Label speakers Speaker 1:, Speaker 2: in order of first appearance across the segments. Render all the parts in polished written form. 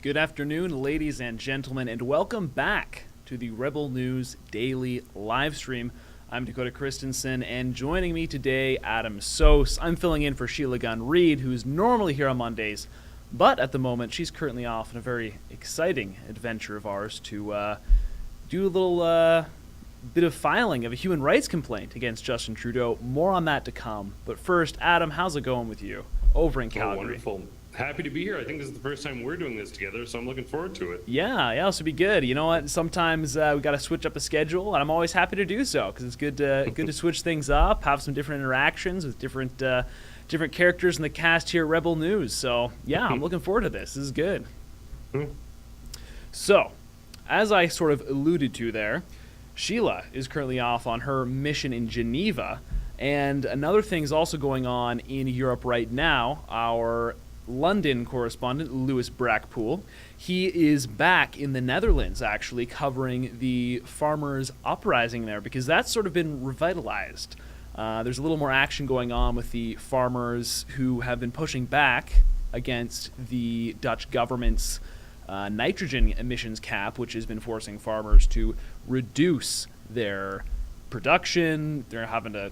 Speaker 1: Good afternoon, ladies and gentlemen, and welcome back to the Rebel News Daily Livestream. I'm Dakota Christensen, and joining me today, Adam Sos. I'm filling in for Sheila Gunn-Reid, who's normally here on Mondays, but at the moment, she's currently off on a very exciting adventure of ours to do a little bit of filing of a human rights complaint against Justin Trudeau. More on that to come. But first, Adam, how's it going with you over in Calgary?
Speaker 2: Oh, wonderful. Happy to be here. I think this is the first time we're doing this together, so I'm looking forward to it.
Speaker 1: Yeah, this will be good. You know what? Sometimes we got to switch up the schedule, and I'm always happy to do so because it's good to switch things up, have some different interactions with different characters in the cast here at Rebel News. So yeah, I'm looking forward to this. This is good. So, as I sort of alluded to there, Sheila is currently off on her mission in Geneva, and another thing is also going on in Europe right now. Our London correspondent, Lewis Brackpool, he is back in the Netherlands, actually, covering the farmers' uprising there, because that's sort of been revitalized. There's a little more action going on with the farmers who have been pushing back against the Dutch government's nitrogen emissions cap, which has been forcing farmers to reduce their production. They're having to,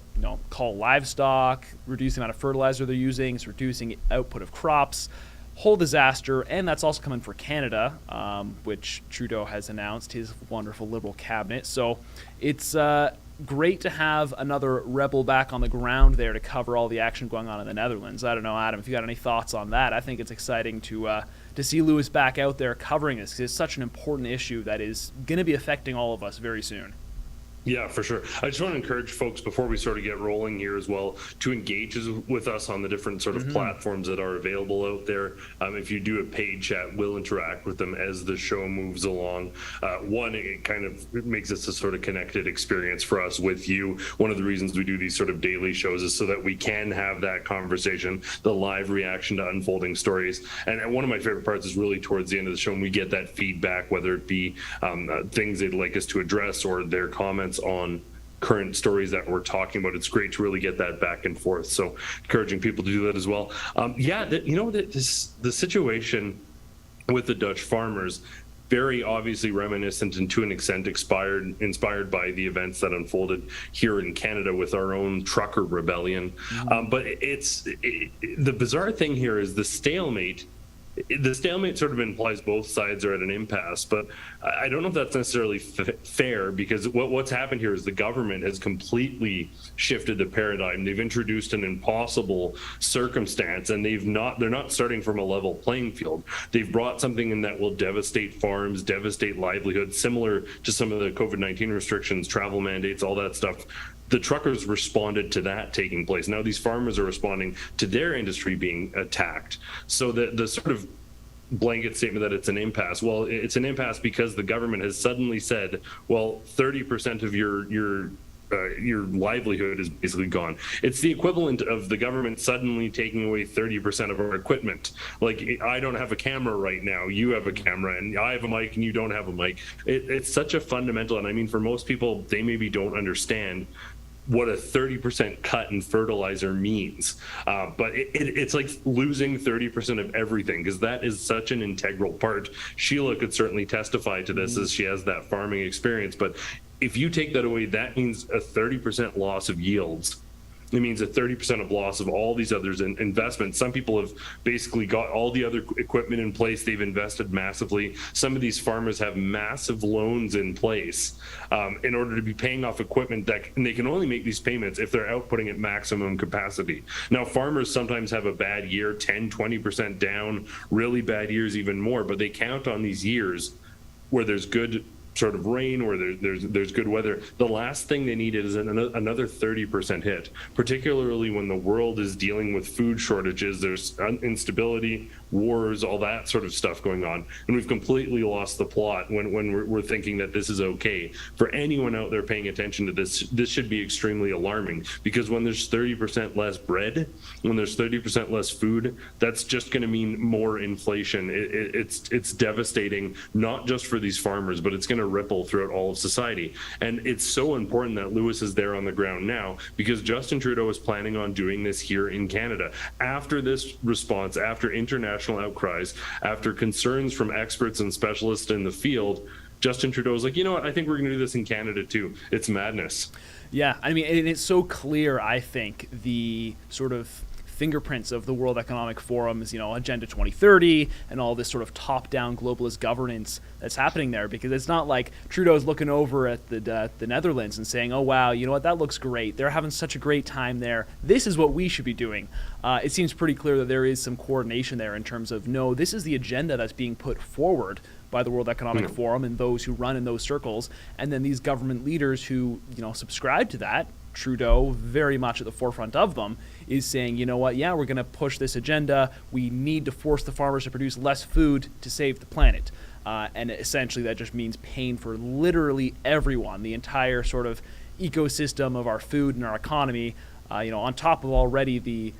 Speaker 1: cull livestock, reduce the amount of fertilizer they're using. It's reducing output of crops. Whole disaster, and that's also coming for Canada, which Trudeau has announced, his wonderful Liberal cabinet. So it's great to have another rebel back on the ground there to cover all the action going on in the Netherlands. I don't know, Adam, if you got any thoughts on that. I think it's exciting to see Lewis back out there covering this, because it's such an important issue that is going to be affecting all of us very soon.
Speaker 2: Yeah, for sure. I just want to encourage folks before we sort of get rolling here as well to engage with us on the different sort of platforms that are available out there. If you do a paid chat, we'll interact with them as the show moves along. One, it kind of makes this a sort of connected experience for us with you. One of the reasons we do these sort of daily shows is so that we can have that conversation, the live reaction to unfolding stories. And one of my favorite parts is really towards the end of the show when we get that feedback, whether it be things they'd like us to address or their comments on current stories that we're talking about. It's great to really get that back and forth. So encouraging people to do that as well. The situation with the Dutch farmers, very obviously reminiscent and to an extent inspired by the events that unfolded here in Canada with our own trucker rebellion. But the bizarre thing here is the stalemate. The stalemate sort of implies both sides are at an impasse, but I don't know if that's necessarily fair, because what's happened here is the government has completely shifted the paradigm. They've introduced an impossible circumstance, and they're not starting from a level playing field. They've brought something in that will devastate farms, devastate livelihoods, similar to some of the COVID-19 restrictions, travel mandates, all that stuff. The truckers responded to that taking place. Now these farmers are responding to their industry being attacked. So the sort of blanket statement that it's an impasse, well, it's an impasse because the government has suddenly said, well, 30% of your livelihood is basically gone. It's the equivalent of the government suddenly taking away 30% of our equipment. Like, I don't have a camera right now, you have a camera, and I have a mic and you don't have a mic. It's such a fundamental, and I mean, for most people, they maybe don't understand what a 30% cut in fertilizer means. But it's like losing 30% of everything, because that is such an integral part. Sheila could certainly testify to this as she has that farming experience. But if you take that away, that means a 30% loss of yields. it means a 30% of loss of all these others in investments. Some people have basically got all the other equipment in place. They've invested massively. Some of these farmers have massive loans in place in order to be paying off equipment and they can only make these payments if they're outputting at maximum capacity. Now, farmers sometimes have a bad year, 10, 20% down, really bad years even more, but they count on these years where there's good sort of rain, where there's good weather. The last thing they needed is another 30% hit, particularly when the world is dealing with food shortages. There's instability, wars, all that sort of stuff going on, and we've completely lost the plot when we're thinking that this is okay. For anyone out there paying attention to this should be extremely alarming, because when there's 30% less bread, when there's 30% less food, that's just going to mean more inflation. It's devastating, not just for these farmers, but it's going to ripple throughout all of society. And it's so important that Lewis is there on the ground now, because Justin Trudeau is planning on doing this here in Canada. After this response, after international outcries, after concerns from experts and specialists in the field, Justin Trudeau is like, you know what, I think we're going to do this in Canada too. It's madness.
Speaker 1: Yeah, I mean, and it's so clear, I think, the sort of fingerprints of the World Economic Forum's, Agenda 2030 and all this sort of top-down globalist governance that's happening there, because it's not like Trudeau's looking over at the Netherlands and saying, oh, wow, you know what, that looks great. They're having such a great time there. This is what we should be doing. It seems pretty clear that there is some coordination there in terms of, no, this is the agenda that's being put forward by the World Economic Forum and those who run in those circles, and then these government leaders who, subscribe to that, Trudeau very much at the forefront of them, is saying, you know what, yeah, we're going to push this agenda. We need to force the farmers to produce less food to save the planet. And essentially that just means pain for literally everyone, the entire sort of ecosystem of our food and our economy, on top of already the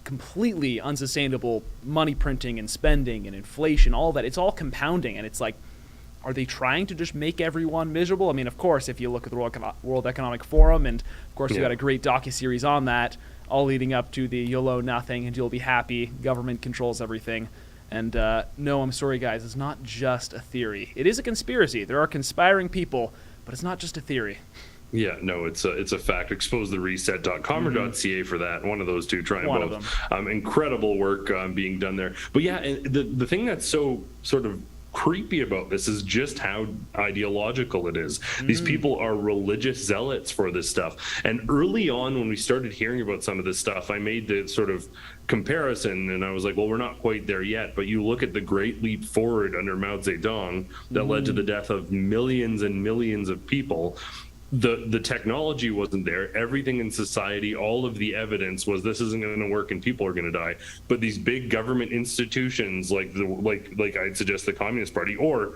Speaker 1: completely unsustainable money printing and spending and inflation, all that. It's all compounding, and it's like, are they trying to just make everyone miserable? I mean, of course, if you look at the World Economic Forum, and of course, you got a great docuseries on that, all leading up to the you'll owe nothing and you'll be happy, government controls everything. And no, I'm sorry, guys, it's not just a theory. It is a conspiracy. There are conspiring people, but it's not just a theory.
Speaker 2: Yeah, no, it's a fact. Exposethereset.com or .ca for that. One of those two, try both. Incredible work being done there. But yeah, and the thing that's so sort of creepy about this is just how ideological it is. These people are religious zealots for this stuff. And early on, when we started hearing about some of this stuff, I made the sort of comparison, and I was like, well, we're not quite there yet, but you look at the great leap forward under Mao Zedong that led to the death of millions and millions of people. The technology wasn't there. Everything in society, all of the evidence was this isn't going to work and people are going to die. But these big government institutions like I'd suggest the Communist Party or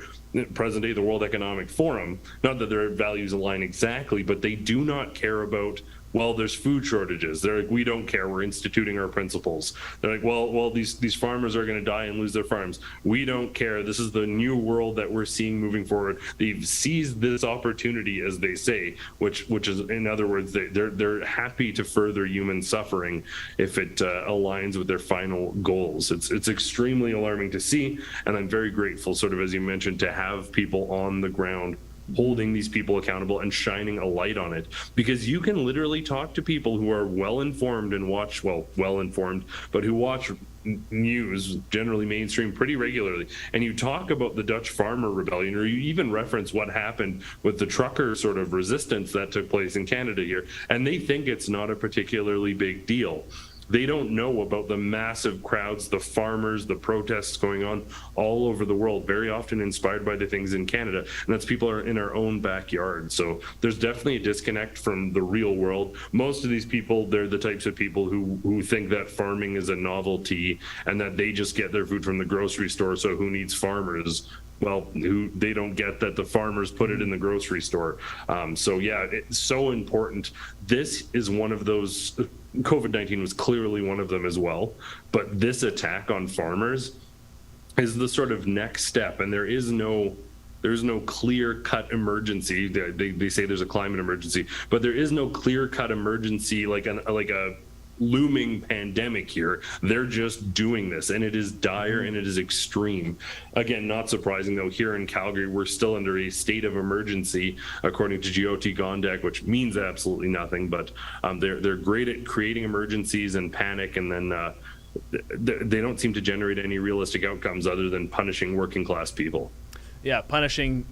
Speaker 2: present day the World Economic Forum, not that their values align exactly, but they do not care about, well, there's food shortages. They're like, we don't care. We're instituting our principles. They're like, well, these farmers are going to die and lose their farms. We don't care. This is the new world that we're seeing moving forward. They've seized this opportunity, as they say, which is, in other words, they're happy to further human suffering if it aligns with their final goals. It's extremely alarming to see, and I'm very grateful, sort of as you mentioned, to have people on the ground holding these people accountable and shining a light on it, because you can literally talk to people who are well-informed and well-informed, but who watch news, generally mainstream, pretty regularly, and you talk about the Dutch farmer rebellion, or you even reference what happened with the trucker sort of resistance that took place in Canada here, and they think it's not a particularly big deal. They don't know about the massive crowds, the farmers, the protests going on all over the world, very often inspired by the things in Canada. And that's people are in our own backyard. So there's definitely a disconnect from the real world. Most of these people, they're the types of people who think that farming is a novelty and that they just get their food from the grocery store. So who needs farmers? Well, they don't get that the farmers put it in the grocery store. So yeah, it's so important. This is one of those. COVID-19 was clearly one of them as well, but this attack on farmers is the sort of next step, and there's no clear-cut emergency. They say there's a climate emergency, but there is no clear-cut emergency like a looming pandemic here. They're just doing this, and it is dire and it is extreme. Again, not surprising though, here in Calgary, we're still under a state of emergency, according to GOT Gondek, which means absolutely nothing, but they're great at creating emergencies and panic, and then they don't seem to generate any realistic outcomes other than punishing working class people.
Speaker 1: Yeah, punishing,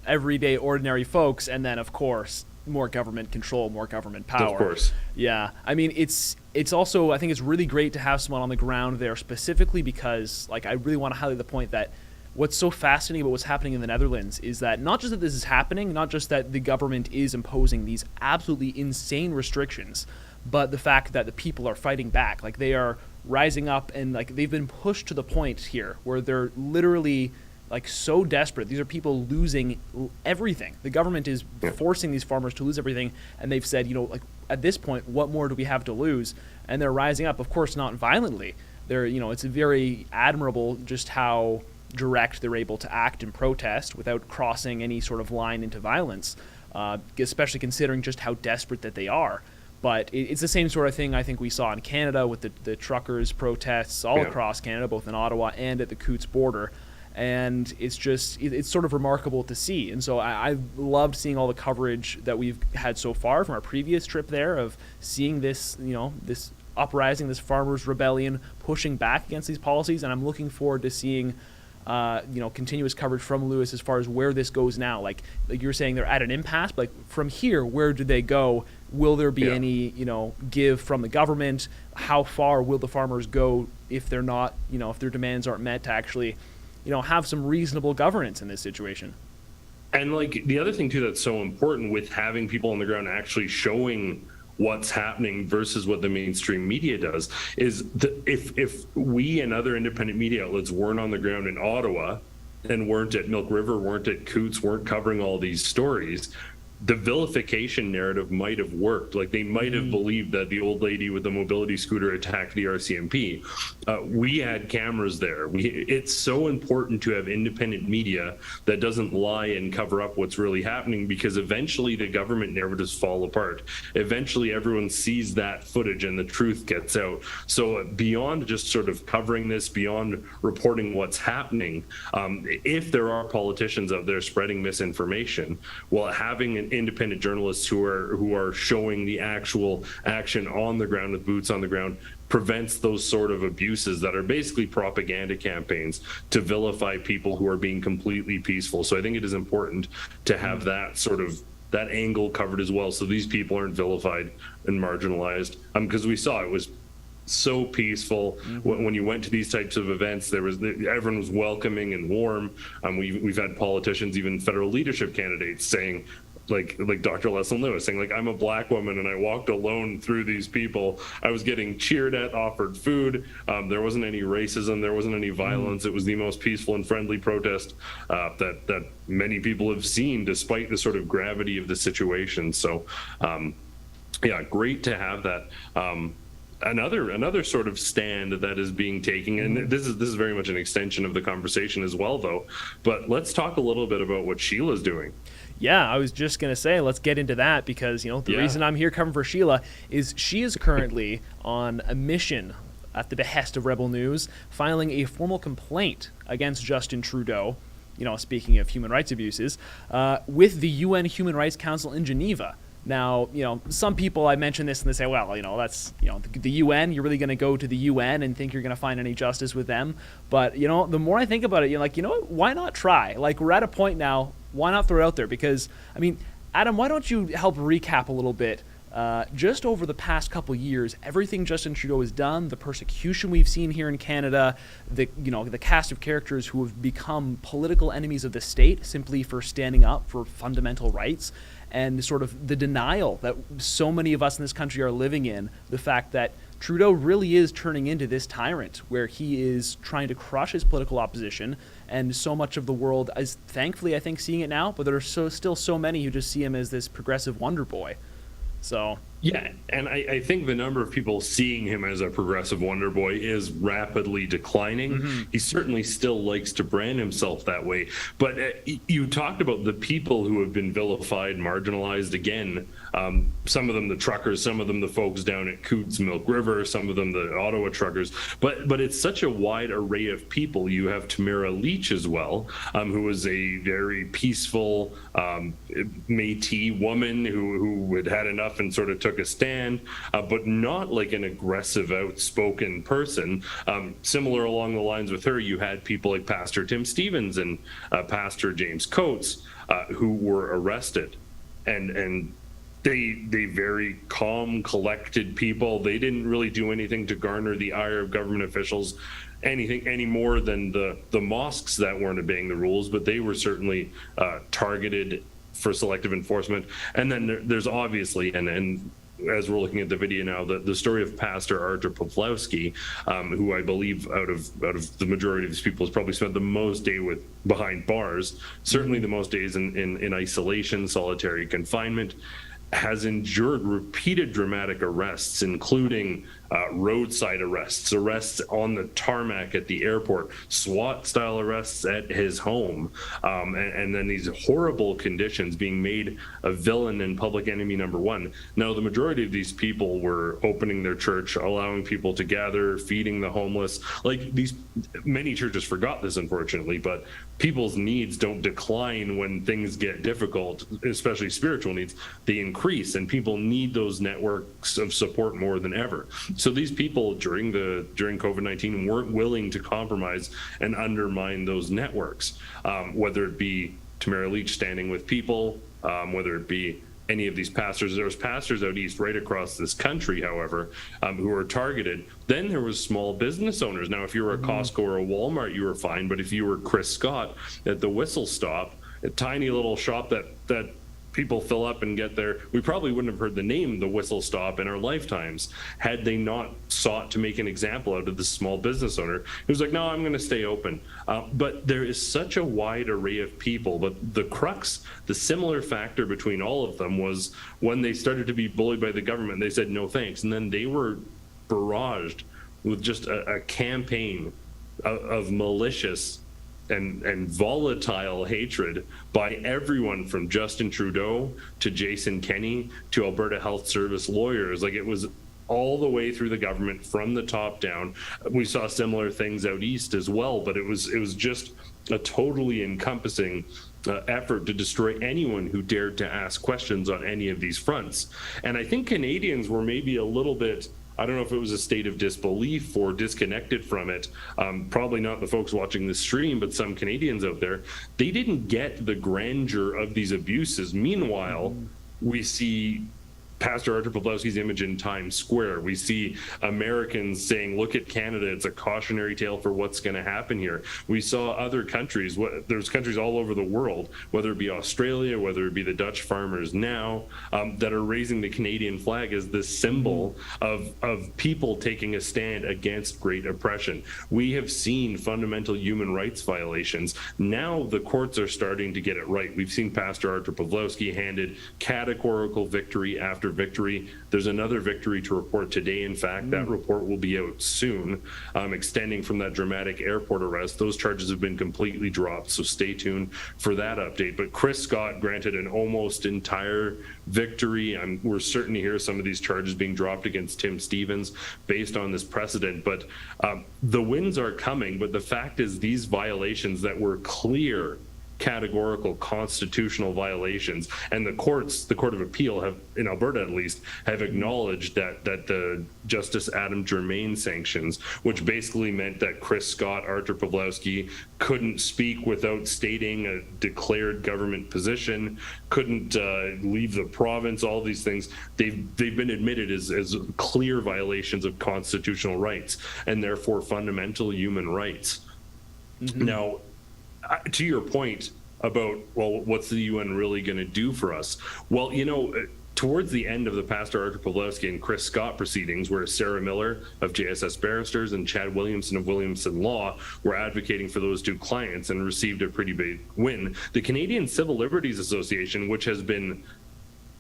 Speaker 1: everyday ordinary folks, and then of course more government control, more government power.
Speaker 2: Of course.
Speaker 1: Yeah. I mean, it's also, I think it's really great to have someone on the ground there, specifically because, I really want to highlight the point that what's so fascinating about what's happening in the Netherlands is that not just that this is happening, not just that the government is imposing these absolutely insane restrictions, but the fact that the people are fighting back. They are rising up, and they've been pushed to the point here where they're literally so desperate. These are people losing everything. The government is forcing these farmers to lose everything, and they've said, at this point, what more do we have to lose? And they're rising up, of course, not violently. It's very admirable just how direct they're able to act and protest without crossing any sort of line into violence, especially considering just how desperate that they are. But it's the same sort of thing I think we saw in Canada with the truckers' protests all across Canada, both in Ottawa and at the Coutts border. And it's just, it's sort of remarkable to see. And so I loved seeing all the coverage that we've had so far from our previous trip there, of seeing this, this uprising, this farmers' rebellion, pushing back against these policies. And I'm looking forward to seeing, continuous coverage from Lewis as far as where this goes now. Like you were saying, they're at an impasse, but from here, where do they go? Will there be any, give from the government? How far will the farmers go if they're not, if their demands aren't met, to actually have some reasonable governance in this situation?
Speaker 2: And the other thing too that's so important with having people on the ground actually showing what's happening versus what the mainstream media does is if we and other independent media outlets weren't on the ground in Ottawa and weren't at Milk River, weren't at Coutts, weren't covering all these stories, the vilification narrative might have worked. They might have believed that the old lady with the mobility scooter attacked the RCMP. We had cameras there. It's so important to have independent media that doesn't lie and cover up what's really happening, because eventually the government narratives fall apart. Eventually everyone sees that footage and the truth gets out. So beyond just sort of covering this, beyond reporting what's happening, if there are politicians out there spreading misinformation, well, having an independent journalists who are showing the actual action on the ground with boots on the ground prevents those sort of abuses that are basically propaganda campaigns to vilify people who are being completely peaceful. So I think it is important to have that angle covered as well, so these people aren't vilified and marginalized, because we saw it was so peaceful. When you went to these types of events, everyone was welcoming and warm. We've had politicians, even federal leadership candidates, saying, like Dr. Leslyn Lewis saying, I'm a black woman and I walked alone through these people. I was getting cheered at, offered food. There wasn't any racism. There wasn't any violence. It was the most peaceful and friendly protest that many people have seen, despite the sort of gravity of the situation. So, great to have that. Another sort of stand that is being taken, and this is very much an extension of the conversation as well, though. But let's talk a little bit about what Sheila's doing.
Speaker 1: Yeah, I was just going to say, let's get into that, because, the reason I'm here covering for Sheila is she is currently on a mission at the behest of Rebel News, filing a formal complaint against Justin Trudeau, speaking of human rights abuses, with the UN Human Rights Council in Geneva. Now, some people, I mention this and they say, well, that's, the UN, you're really going to go to the UN and think you're going to find any justice with them. But, the more I think about it, what? Why not try? We're at a point now, why not throw it out there? Because, Adam, why don't you help recap a little bit? Just over the past couple years, everything Justin Trudeau has done, the persecution we've seen here in Canada, the cast of characters who have become political enemies of the state simply for standing up for fundamental rights, and sort of the denial that so many of us in this country are living in, the fact that Trudeau really is turning into this tyrant where he is trying to crush his political opposition, and so much of the world is thankfully, I think, seeing it now, but there are still so many who just see him as this progressive wonder boy. So
Speaker 2: Yeah, and I think the number of people seeing him as a progressive wonder boy is rapidly declining. He certainly still likes to brand himself that way. But you talked about the people who have been vilified, marginalized again. Some of them the truckers, some of them the folks down at Coots Milk River, some of them the Ottawa truckers. But it's such a wide array of people. You have Tamara Leach as well, who was a very peaceful Métis woman who had enough and sort of took a stand, but not like an aggressive, outspoken person. Similar along the lines with her, you had people like Pastor Tim Stevens and Pastor James Coates, who were arrested, and they very calm, collected people. They didn't really do anything to garner the ire of government officials, any more than the mosques that weren't obeying the rules, but they were certainly targeted for selective enforcement. And then there's obviously, and as we're looking at the video now, the story of Pastor Artur Pawlowski, who I believe out of the majority of these people has probably spent the most day behind bars, certainly the most days in isolation, solitary confinement, has endured repeated dramatic arrests, including roadside arrests on the tarmac at the airport, SWAT-style arrests at his home, and then these horrible conditions, being made a villain and public enemy number one. Now, the majority of these people were opening their church, allowing people to gather, feeding the homeless. Many churches forgot this, unfortunately, but people's needs don't decline when things get difficult, especially spiritual needs. They increase, and people need those networks of support more than ever. So these people during COVID-19 weren't willing to compromise and undermine those networks, whether it be Tamara Leach standing with people, whether it be any of these pastors. There was pastors out east right across this country, however, who were targeted. Then there was small business owners. Now, if you were a Costco or a Walmart, you were fine. But if you were Chris Scott at the Whistle Stop, a tiny little shop that people fill up and get there, we probably wouldn't have heard the name the Whistle Stop in our lifetimes had they not sought to make an example out of this small business owner who's like, no, I'm going to stay open. But there is such a wide array of people. But the crux, the similar factor between all of them was when they started to be bullied by the government, they said no thanks. And then they were barraged with just a campaign of malicious and volatile hatred by everyone from Justin Trudeau to Jason Kenney to Alberta Health Service lawyers. Like, it was all the way through the government from the top down. We saw similar things out east as well, but it was just a totally encompassing effort to destroy anyone who dared to ask questions on any of these fronts. And I think Canadians were maybe a little bit, I don't know if it was a state of disbelief or disconnected from it. Probably not the folks watching this stream, but some Canadians out there, they didn't get the grandeur of these abuses. Meanwhile, we see Pastor Artur Pawlowski's image in Times Square. We see Americans saying, look at Canada, it's a cautionary tale for what's going to happen here. We saw other countries, there's countries all over the world, whether it be Australia, whether it be the Dutch farmers now, that are raising the Canadian flag as this symbol of people taking a stand against great oppression. We have seen fundamental human rights violations. Now the courts are starting to get it right. We've seen Pastor Artur Pawlowski handed categorical victory after victory. There's another victory to report today. In fact, that report will be out soon, extending from that dramatic airport arrest. Those charges have been completely dropped, so stay tuned for that update. But Chris Scott granted an almost entire victory. We're certain to hear some of these charges being dropped against Tim Stevens based on this precedent. But the wins are coming. But the fact is, these violations that were clear, categorical constitutional violations, and the Court of Appeal have, in Alberta at least, have acknowledged that the Justice Adam Germain sanctions, which basically meant that Chris Scott, Artur Pawlowski, couldn't speak without stating a declared government position, couldn't leave the province, all these things, they've been admitted as clear violations of constitutional rights and therefore fundamental human rights. Now, to your point about, well, what's the UN really going to do for us? Well, towards the end of the Pastor Artur Pawlowski and Chris Scott proceedings, where Sarah Miller of JSS Barristers and Chad Williamson of Williamson Law were advocating for those two clients and received a pretty big win, the Canadian Civil Liberties Association, which has been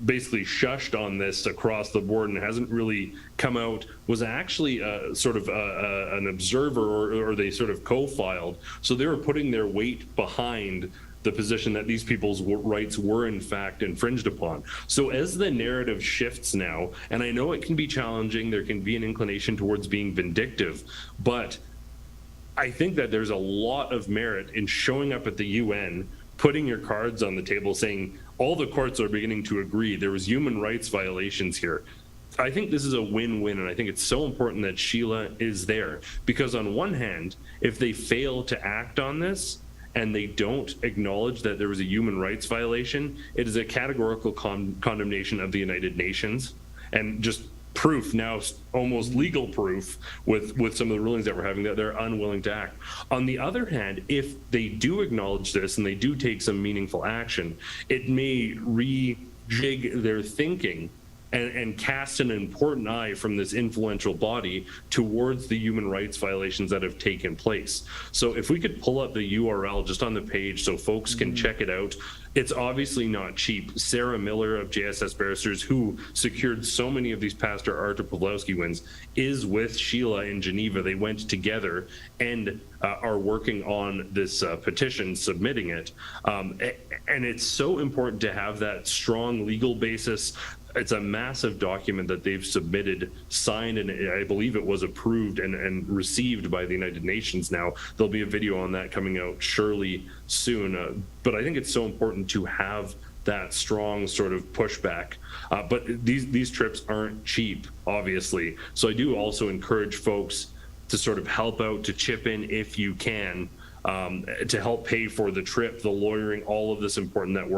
Speaker 2: basically shushed on this across the board and hasn't really come out, was actually sort of an observer, or they sort of co-filed. So they were putting their weight behind the position that these people's rights were in fact infringed upon. So as the narrative shifts now, and I know it can be challenging, there can be an inclination towards being vindictive, but I think that there's a lot of merit in showing up at the UN, putting your cards on the table, saying all the courts are beginning to agree there was human rights violations here. I think this is a win-win, and I think it's so important that Sheila is there, because on one hand, if they fail to act on this and they don't acknowledge that there was a human rights violation, it is a categorical condemnation of the United Nations, and just proof now, almost legal proof, with some of the rulings that we're having, that they're unwilling to act. On the other hand, if they do acknowledge this and they do take some meaningful action, it may rejig their thinking and cast an important eye from this influential body towards the human rights violations that have taken place. So if we could pull up the URL just on the page so folks can check it out. It's obviously not cheap. Sarah Miller of JSS Barristers, who secured so many of these Pastor Artur Pawlowski wins, is with Sheila in Geneva. They went together and are working on this petition, submitting it. And it's so important to have that strong legal basis. It's a massive document that they've submitted, signed, and I believe it was approved and received by the United Nations now. There'll be a video on that coming out surely soon. But I think it's so important to have that strong sort of pushback. But these trips aren't cheap, obviously. So I do also encourage folks to sort of help out, to chip in if you can, to help pay for the trip, the lawyering, all of this important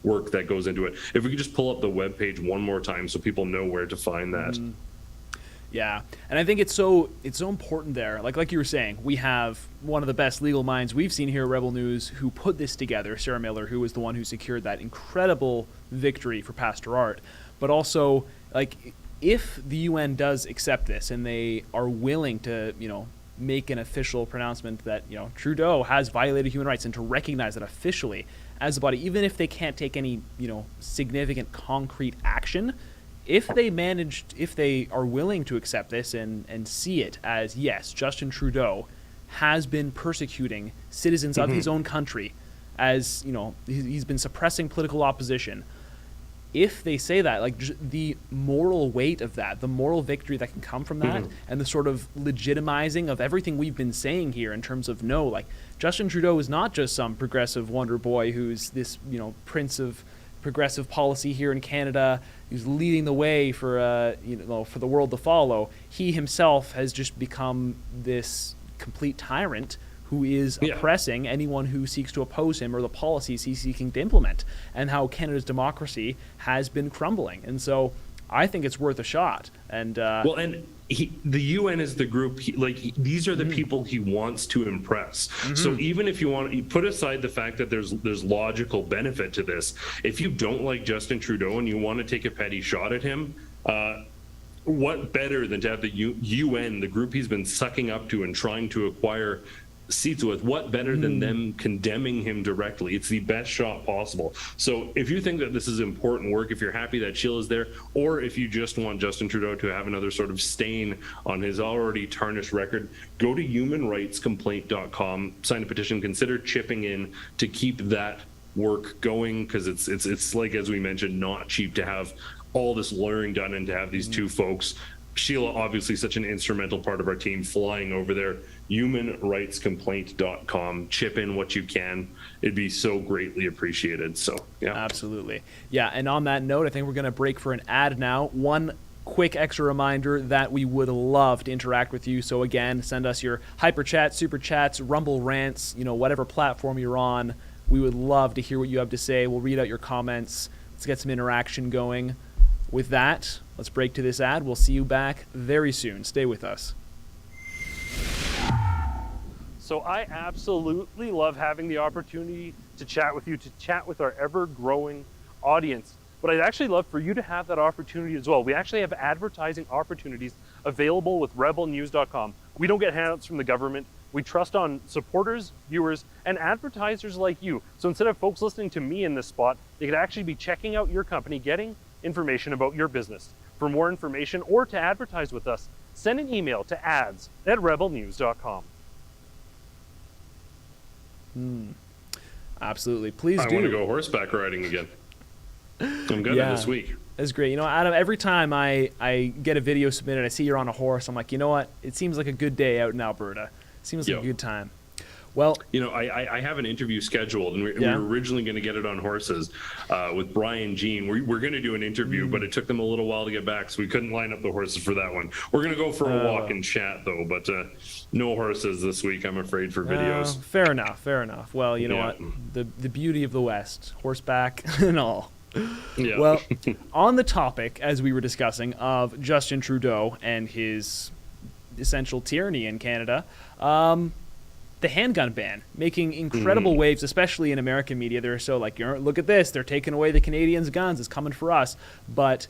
Speaker 2: work that goes into it. If we could just pull up the webpage one more time so people know where to find that.
Speaker 1: Yeah, and I think it's so important there. Like you were saying, we have one of the best legal minds we've seen here at Rebel News who put this together, Sarah Miller, who was the one who secured that incredible victory for Pastor Art. But also, like, if the UN does accept this and they are willing to, make an official pronouncement that, Trudeau has violated human rights, and to recognize that officially as a body, even if they can't take any, significant concrete action, if they are willing to accept this and see it as, yes, Justin Trudeau has been persecuting citizens of his own country, as, he's been suppressing political opposition. If they say that, like, the moral weight of that, the moral victory that can come from that, and the sort of legitimizing of everything we've been saying here in terms of, no, like, Justin Trudeau is not just some progressive wonder boy who's this, prince of progressive policy here in Canada, who's leading the way for, for the world to follow. He himself has just become this complete tyrant who is oppressing anyone who seeks to oppose him or the policies he's seeking to implement, and how Canada's democracy has been crumbling. And so I think it's worth a shot. And
Speaker 2: the UN is the group, these are the people he wants to impress. So even if you put aside the fact that there's logical benefit to this, if you don't like Justin Trudeau and you want to take a petty shot at him, what better than to have the UN, the group he's been sucking up to and trying to acquire seats with, what better than them condemning him directly? It's the best shot possible. So if you think that this is important work, if you're happy that Sheila's there, or if you just want Justin Trudeau to have another sort of stain on his already tarnished record, go to humanrightscomplaint.com, sign a petition, consider chipping in to keep that work going, because it's like, as we mentioned, not cheap to have all this lawyering done and to have these two folks. Sheila, obviously such an instrumental part of our team, flying over there. humanrightscomplaint.com. Chip in what you can. It'd be so greatly appreciated. So, yeah.
Speaker 1: Absolutely. Yeah, and on that note, I think we're going to break for an ad now. One quick extra reminder that we would love to interact with you. So again, send us your hyper chats, super chats, Rumble rants, whatever platform you're on. We would love to hear what you have to say. We'll read out your comments. Let's get some interaction going. With that, let's break to this ad. We'll see you back very soon. Stay with us.
Speaker 3: So I absolutely love having the opportunity to chat with you, to chat with our ever-growing audience. But I'd actually love for you to have that opportunity as well. We actually have advertising opportunities available with rebelnews.com. We don't get handouts from the government. We trust on supporters, viewers, and advertisers like you. So instead of folks listening to me in this spot, they could actually be checking out your company, getting information about your business. For more information or to advertise with us, send an email to ads@rebelnews.com.
Speaker 1: Absolutely. Please
Speaker 2: I
Speaker 1: do.
Speaker 2: want to go horseback riding again. I'm good at this week.
Speaker 1: That's great. You know, Adam, every time I get a video submitted, I see you're on a horse, I'm like, you know what? It seems like a good day out in Alberta. Seems like a good time. Well,
Speaker 2: you know, I have an interview scheduled, and we were originally going to get it on horses with Brian Jean. We're going to do an interview, but it took them a little while to get back, so we couldn't line up the horses for that one. We're going to go for a walk and chat, though, but no horses this week, I'm afraid, for videos.
Speaker 1: Fair enough, fair enough. Well, you know what? The beauty of the West, horseback and all.
Speaker 2: Yeah.
Speaker 1: Well, on the topic, as we were discussing, of Justin Trudeau and his essential tyranny in Canada, the handgun ban making incredible waves, especially in American media. They're so like, look at this, they're taking away the Canadians' guns, it's coming for us. But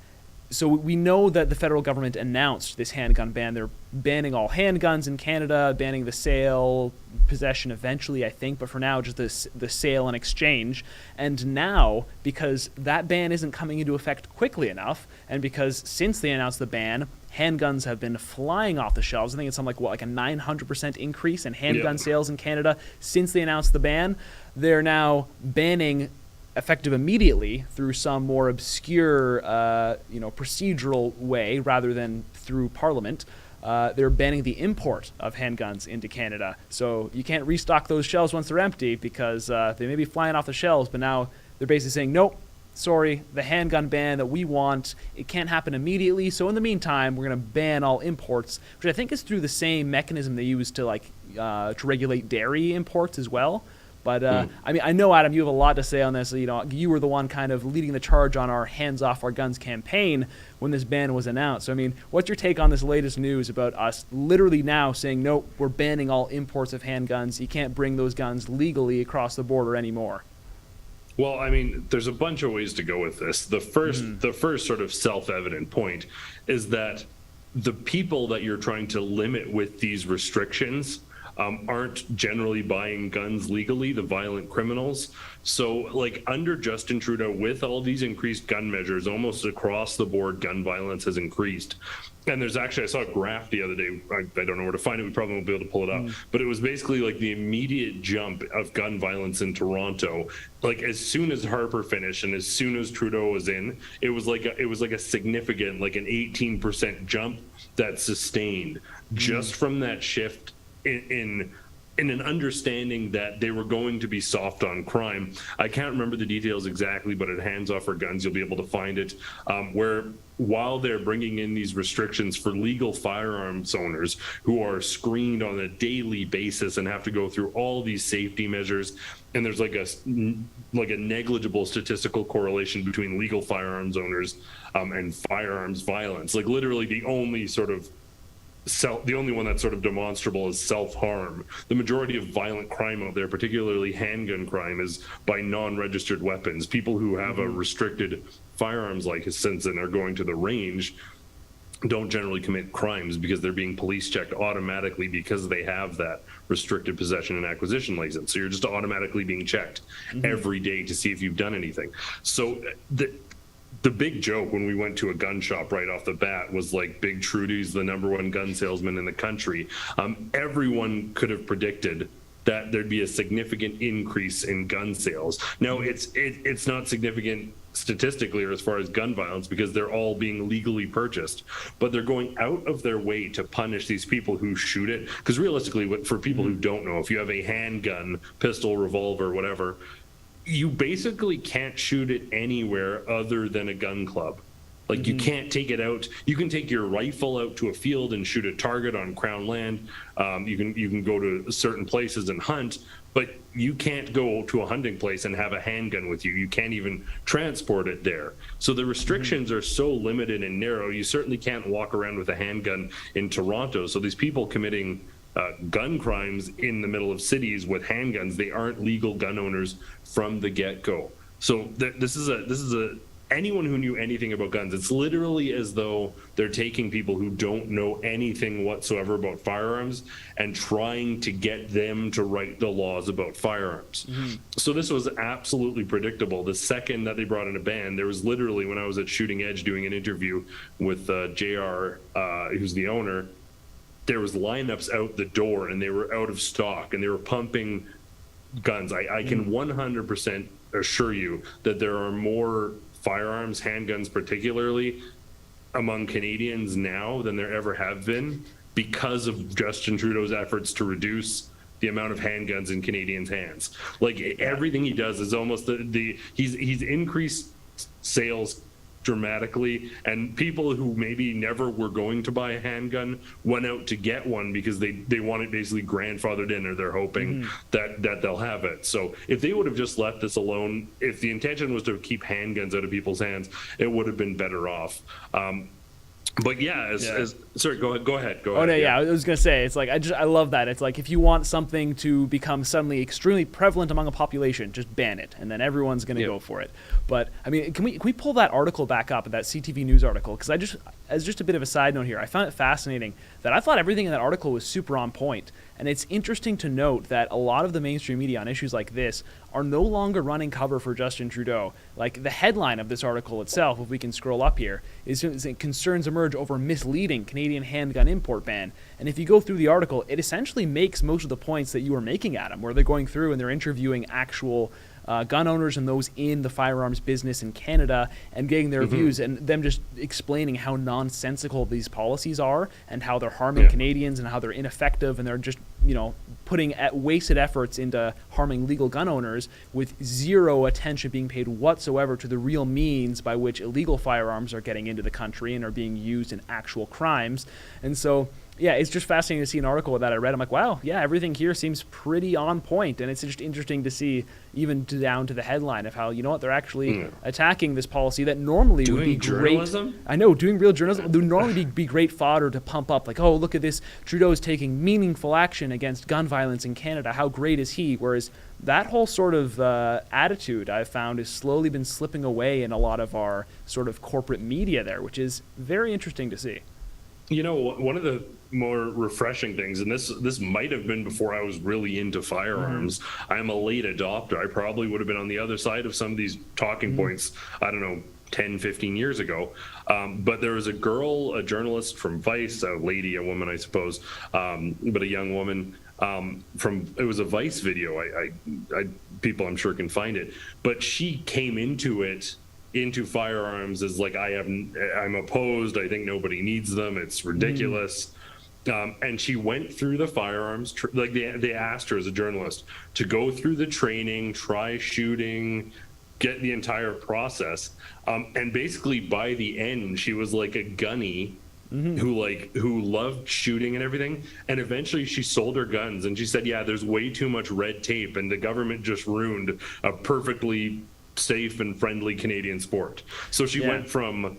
Speaker 1: so we know that the federal government announced this handgun ban. They're banning all handguns in Canada, banning the sale, possession eventually, I think, but for now, just the sale and exchange. And now, because that ban isn't coming into effect quickly enough, and because since they announced the ban, handguns have been flying off the shelves. I think it's something like a 900% increase in handgun sales in Canada since they announced the ban. They're now banning, effective immediately, through some more obscure, procedural way rather than through Parliament. They're banning the import of handguns into Canada. So you can't restock those shelves once they're empty because they may be flying off the shelves, but now they're basically saying, nope, sorry, the handgun ban that we want, it can't happen immediately. So in the meantime, we're going to ban all imports, which I think is through the same mechanism they use to to regulate dairy imports as well. But I mean, I know, Adam, you have a lot to say on this. You know, you were the one kind of leading the charge on our Hands Off Our Guns campaign when this ban was announced. So I mean, what's your take on this latest news about us literally now saying, nope, we're banning all imports of handguns. You can't bring those guns legally across the border anymore.
Speaker 2: Well, I mean, there's a bunch of ways to go with this. The first sort of self-evident point is that the people that you're trying to limit with these restrictions aren't generally buying guns legally, the violent criminals. So, like, under Justin Trudeau, with all these increased gun measures, almost across the board, gun violence has increased. And there's actually, I saw a graph the other day, I don't know where to find it, we probably won't be able to pull it up, but it was basically like the immediate jump of gun violence in Toronto. Like, as soon as Harper finished and as soon as Trudeau was in, it was like a significant, like an 18% jump that sustained just from that shift in an understanding that they were going to be soft on crime. I can't remember the details exactly, but at Hands Off Our Guns, you'll be able to find it, where while they're bringing in these restrictions for legal firearms owners who are screened on a daily basis and have to go through all these safety measures, and there's like a negligible statistical correlation between legal firearms owners and firearms violence. Like, literally the only one that's sort of demonstrable is self-harm. The majority of violent crime out there, particularly handgun crime, is by non-registered weapons. People who have a restricted firearms license and are going to the range don't generally commit crimes because they're being police checked automatically because they have that restricted possession and acquisition license. So you're just automatically being checked every day to see if you've done anything. So the big joke when we went to a gun shop right off the bat was like, Big Trudy's the #1 gun salesman in the country. Everyone could have predicted that there'd be a significant increase in gun sales. Now, it's not significant statistically or as far as gun violence because they're all being legally purchased, but they're going out of their way to punish these people who shoot it. Because realistically, for people who don't know, if you have a handgun, pistol, revolver, whatever, you basically can't shoot it anywhere other than a gun club. Like, you can't take it out. You can take your rifle out to a field and shoot a target on Crown land. You can go to certain places and hunt, but you can't go to a hunting place and have a handgun with you. You can't even transport it there. So the restrictions are so limited and narrow. You certainly can't walk around with a handgun in Toronto. So these people committing gun crimes in the middle of cities with handguns, they aren't legal gun owners from the get-go. So this is anyone who knew anything about guns, it's literally as though they're taking people who don't know anything whatsoever about firearms and trying to get them to write the laws about firearms. So this was absolutely predictable. The second that they brought in a ban, there was literally, when I was at Shooting Edge doing an interview with JR, who's the owner, there was lineups out the door and they were out of stock and they were pumping guns. I can 100% assure you that there are more firearms, handguns particularly, among Canadians now than there ever have been because of Justin Trudeau's efforts to reduce the amount of handguns in Canadians' hands. Like everything he does is almost he's increased sales dramatically, and people who maybe never were going to buy a handgun went out to get one because they want it basically grandfathered in, or they're hoping that they'll have it. So if they would have just left this alone, if the intention was to keep handguns out of people's hands, it would have been better off. But sorry, go ahead.
Speaker 1: Oh no, yeah, I was gonna say, it's like I love that. It's like if you want something to become suddenly extremely prevalent among a population, just ban it, and then everyone's gonna go for it. But I mean, can we pull that article back up, that CTV News article? Because as just a bit of a side note here, I found it fascinating that I thought everything in that article was super on point. And it's interesting to note that a lot of the mainstream media on issues like this are no longer running cover for Justin Trudeau. Like the headline of this article itself, if we can scroll up here, is concerns emerge over misleading Canadian handgun import ban. And if you go through the article, it essentially makes most of the points that you were making, Adam, where they're going through and they're interviewing actual gun owners and those in the firearms business in Canada and getting their views, and them just explaining how nonsensical these policies are and how they're harming Canadians and how they're ineffective, and they're just, putting wasted efforts into harming legal gun owners with zero attention being paid whatsoever to the real means by which illegal firearms are getting into the country and are being used in actual crimes. And so yeah, it's just fascinating to see an article that I read. I'm like, wow, yeah, everything here seems pretty on point. And it's just interesting to see, even down to the headline, of how, they're actually attacking this policy that normally would be
Speaker 2: journalism?
Speaker 1: Great. I know, doing real journalism would normally be great fodder to pump up. Like, oh, look at this, Trudeau's taking meaningful action against gun violence in Canada. How great is he? Whereas that whole sort of attitude, I've found, has slowly been slipping away in a lot of our sort of corporate media there, which is very interesting to see.
Speaker 2: One of the more refreshing things, and this might have been before I was really into firearms. I'm a late adopter. I probably would have been on the other side of some of these talking points, I don't know, 10, 15 years ago. But there was a journalist from Vice, a woman, I suppose, but a young woman, it was a Vice video. People I'm sure can find it, but she came into firearms as like, I'm opposed. I think nobody needs them. It's ridiculous. And she went through the firearms, like they asked her as a journalist to go through the training, try shooting, get the entire process. And basically by the end, she was like a gunny who loved shooting and everything. And eventually she sold her guns, and she said, yeah, there's way too much red tape and the government just ruined a perfectly safe and friendly Canadian sport. So she went from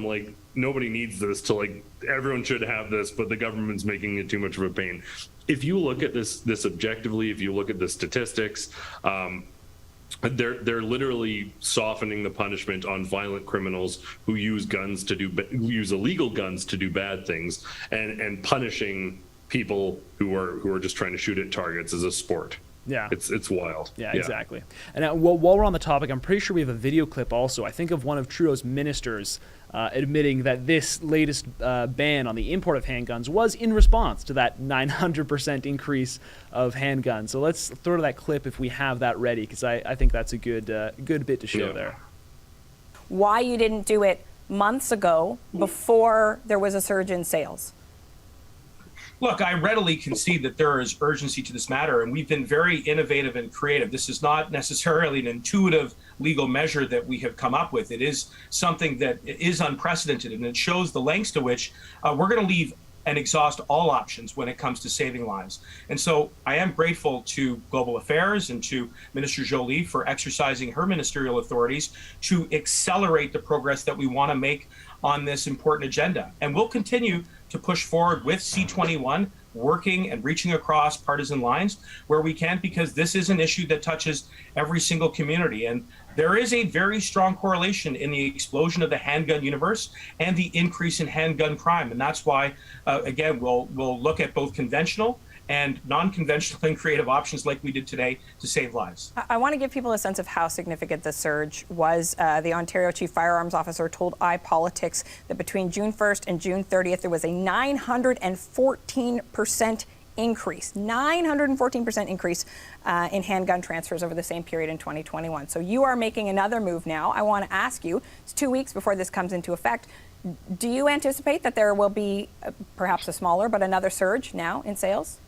Speaker 2: like, nobody needs this, to like, everyone should have this, but the government's making it too much of a pain. If you look at this objectively, if you look at the statistics, they're literally softening the punishment on violent criminals who use illegal guns to do bad things, and punishing people who are just trying to shoot at targets as a sport. Yeah, it's wild.
Speaker 1: Yeah, exactly. And while we're on the topic, I'm pretty sure we have a video clip also, I think, of one of Trudeau's ministers admitting that this latest ban on the import of handguns was in response to that 900% increase of handguns. So let's throw to that clip if we have that ready, because I think that's a good bit to show there.
Speaker 4: Why you didn't do it months ago before there was a surge in sales?
Speaker 5: Look, I readily concede that there is urgency to this matter, and we've been very innovative and creative. This is not necessarily an intuitive legal measure that we have come up with. It is something that is unprecedented, and it shows the lengths to which we're going to leave and exhaust all options when it comes to saving lives. And so I am grateful to Global Affairs and to Minister Jolie for exercising her ministerial authorities to accelerate the progress that we want to make on this important agenda. And we'll continue to push forward with C21 working and reaching across partisan lines where we can, because this is an issue that touches every single community. And there is a very strong correlation in the explosion of the handgun universe and the increase in handgun crime. And that's why, again, we'll look at both conventional and non-conventional and creative options like we did today to save lives.
Speaker 4: I want to give people a sense of how significant the surge was. The Ontario Chief Firearms Officer told iPolitics that between June 1st and June 30th, there was a 914% increase, 914% increase in handgun transfers over the same period in 2021. So you are making another move now. I want to ask you, it's 2 weeks before this comes into effect. Do you anticipate that there will be perhaps a smaller, but another surge now in sales?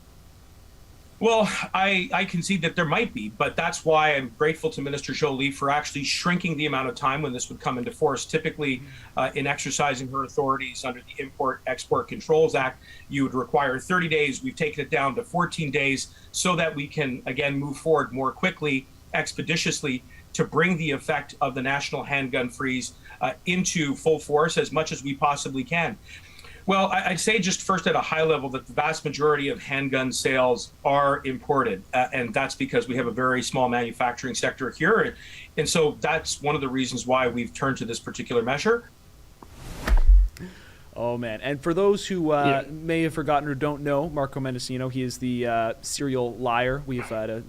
Speaker 5: Well, I concede that there might be, but that's why I'm grateful to Minister Jolie for actually shrinking the amount of time when this would come into force. Typically, in exercising her authorities under the Import-Export Controls Act, you would require 30 days. We've taken it down to 14 days so that we can, again, move forward more quickly, expeditiously, to bring the effect of the national handgun freeze into full force as much as we possibly can. Well, I'd say just first at a high level that the vast majority of handgun sales are imported, and that's because we have a very small manufacturing sector here. And so that's one of the reasons why we've turned to this particular measure.
Speaker 1: Oh, man. And for those who may have forgotten or don't know, Marco Mendocino, he is the serial liar. We've had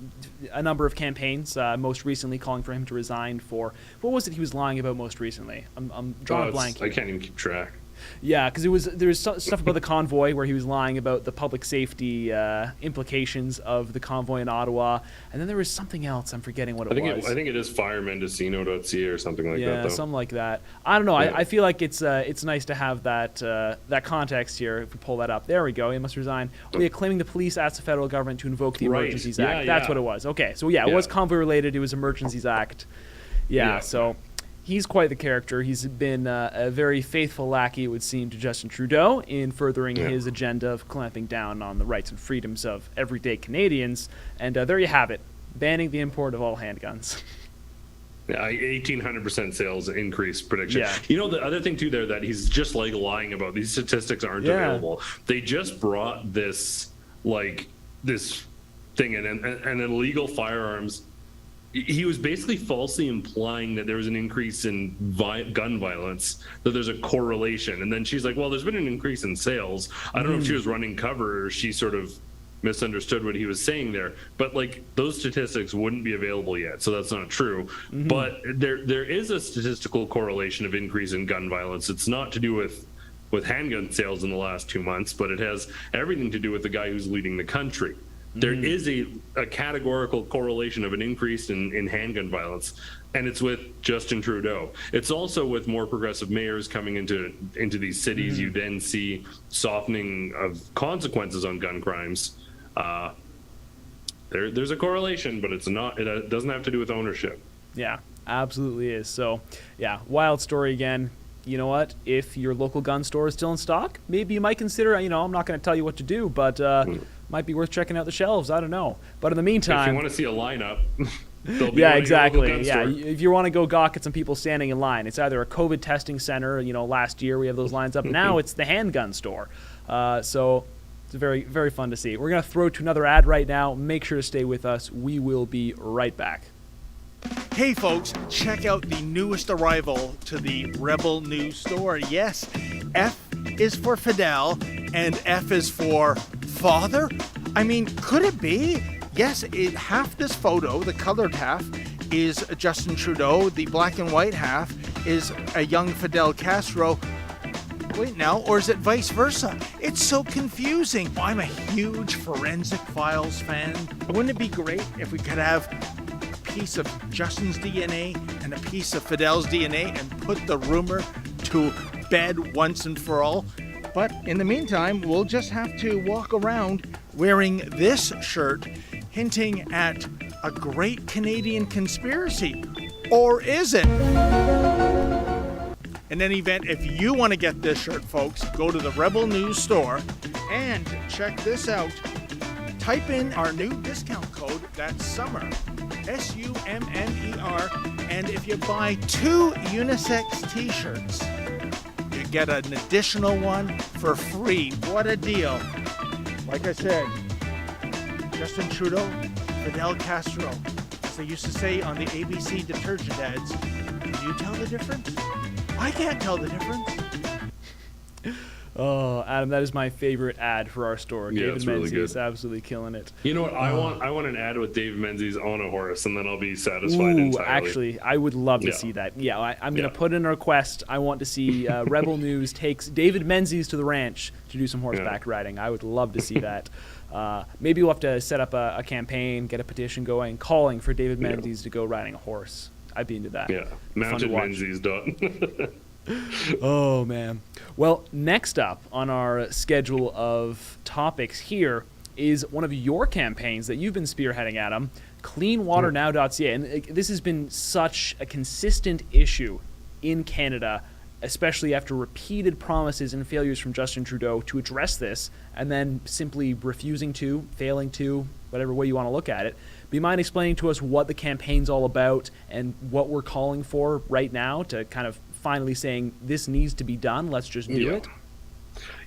Speaker 1: a number of campaigns, most recently calling for him to resign for, what was it he was lying about most recently? I'm drawing a blank here.
Speaker 2: I can't even keep track.
Speaker 1: Yeah, because there was stuff about the convoy where he was lying about the public safety implications of the convoy in Ottawa, and then there was something else. I'm forgetting what it was.
Speaker 2: I think it is firemendocino.ca or something like that.
Speaker 1: Yeah,
Speaker 2: though.
Speaker 1: something like that. I don't know.
Speaker 2: Yeah.
Speaker 1: I feel like it's nice to have that context here. If we pull that up, there we go. He must resign. Oh, yeah, claiming the police asked the federal government to invoke the Emergencies Act.
Speaker 2: Yeah,
Speaker 1: That's what it was. Okay, so it was convoy related. It was Emergencies Act. Yeah. So. He's quite the character. He's been a very faithful lackey, it would seem, to Justin Trudeau in furthering his agenda of clamping down on the rights and freedoms of everyday Canadians. And there you have it, banning the import of all handguns.
Speaker 2: Yeah, 1,800% sales increase prediction.
Speaker 1: Yeah.
Speaker 2: You know, the other thing, too, there that he's just like lying about, these statistics aren't available. They just brought this thing in, and illegal firearms. He was basically falsely implying that there was an increase in gun violence, that there's a correlation. And then she's like, well, there's been an increase in sales. I don't know if she was running cover or she sort of misunderstood what he was saying there. But like those statistics wouldn't be available yet, so that's not true. But there is a statistical correlation of increase in gun violence. It's not to do with handgun sales in the last 2 months, but it has everything to do with the guy who's leading the country. There is a categorical correlation of an increase in handgun violence, and it's with Justin Trudeau. It's also with more progressive mayors coming into these cities. You then see softening of consequences on gun crimes. There's a correlation, but it's not. It doesn't have to do with ownership.
Speaker 1: Yeah, absolutely is. So, yeah, wild story again. You know what? If your local gun store is still in stock, maybe you might consider, I'm not going to tell you what to do, but might be worth checking out the shelves. I don't know. But in the meantime...
Speaker 2: If you want to see a lineup, there'll be
Speaker 1: yeah, exactly.
Speaker 2: Yeah,
Speaker 1: if you want to go gawk at some people standing in line, it's either a COVID testing center, last year we have those lines up. Now it's the handgun store. So it's very, very fun to see. We're going to throw to another ad right now. Make sure to stay with us. We will be right back.
Speaker 6: Hey folks, check out the newest arrival to the Rebel News store. Yes, F is for Fidel and F is for Father? I mean, could it be? Yes, half this photo, the colored half, is Justin Trudeau. The black and white half is a young Fidel Castro. Wait now, or is it vice versa? It's so confusing. I'm a huge Forensic Files fan. Wouldn't it be great if we could have piece of Justin's DNA and a piece of Fidel's DNA and put the rumor to bed once and for all? But in the meantime, we'll just have to walk around wearing this shirt, hinting at a great Canadian conspiracy. Or is it? In any event, if you want to get this shirt, folks, go to the Rebel News store and check this out. Type in our new discount code, that's SUMMER, SUMMER, and if you buy 2 unisex t-shirts, you get an additional one for free. What a deal. Like I said, Justin Trudeau, Fidel Castro, as they used to say on the ABC detergent ads, can you tell the difference? I can't tell the difference.
Speaker 1: Oh, Adam, that is my favorite ad for our store.
Speaker 2: Yeah,
Speaker 1: David
Speaker 2: it's really
Speaker 1: Menzies is
Speaker 2: good.
Speaker 1: absolutely killing it.
Speaker 2: You know what? I want an ad with Dave Menzies on a horse, and then I'll be satisfied entirely.
Speaker 1: Actually, I would love to
Speaker 2: Yeah.
Speaker 1: see that. Yeah, I'm going to
Speaker 2: Yeah.
Speaker 1: put in a request. I want to see Rebel News takes David Menzies to the ranch to do some horseback riding. I would love to see that. Maybe we'll have to set up a campaign, get a petition going, calling for David Menzies to go riding a horse. I'd be into that.
Speaker 2: Yeah,
Speaker 1: Fun to
Speaker 2: mounted
Speaker 1: watch.
Speaker 2: Menzies done.
Speaker 1: Oh, man. Well, next up on our schedule of topics here is one of your campaigns that you've been spearheading, Adam, cleanwaternow.ca. And this has been such a consistent issue in Canada, especially after repeated promises and failures from Justin Trudeau to address this, and then simply refusing to, failing to, whatever way you want to look at it. Do you mind explaining to us what the campaign's all about and what we're calling for right now to kind of finally saying this needs to be done, let's just do it?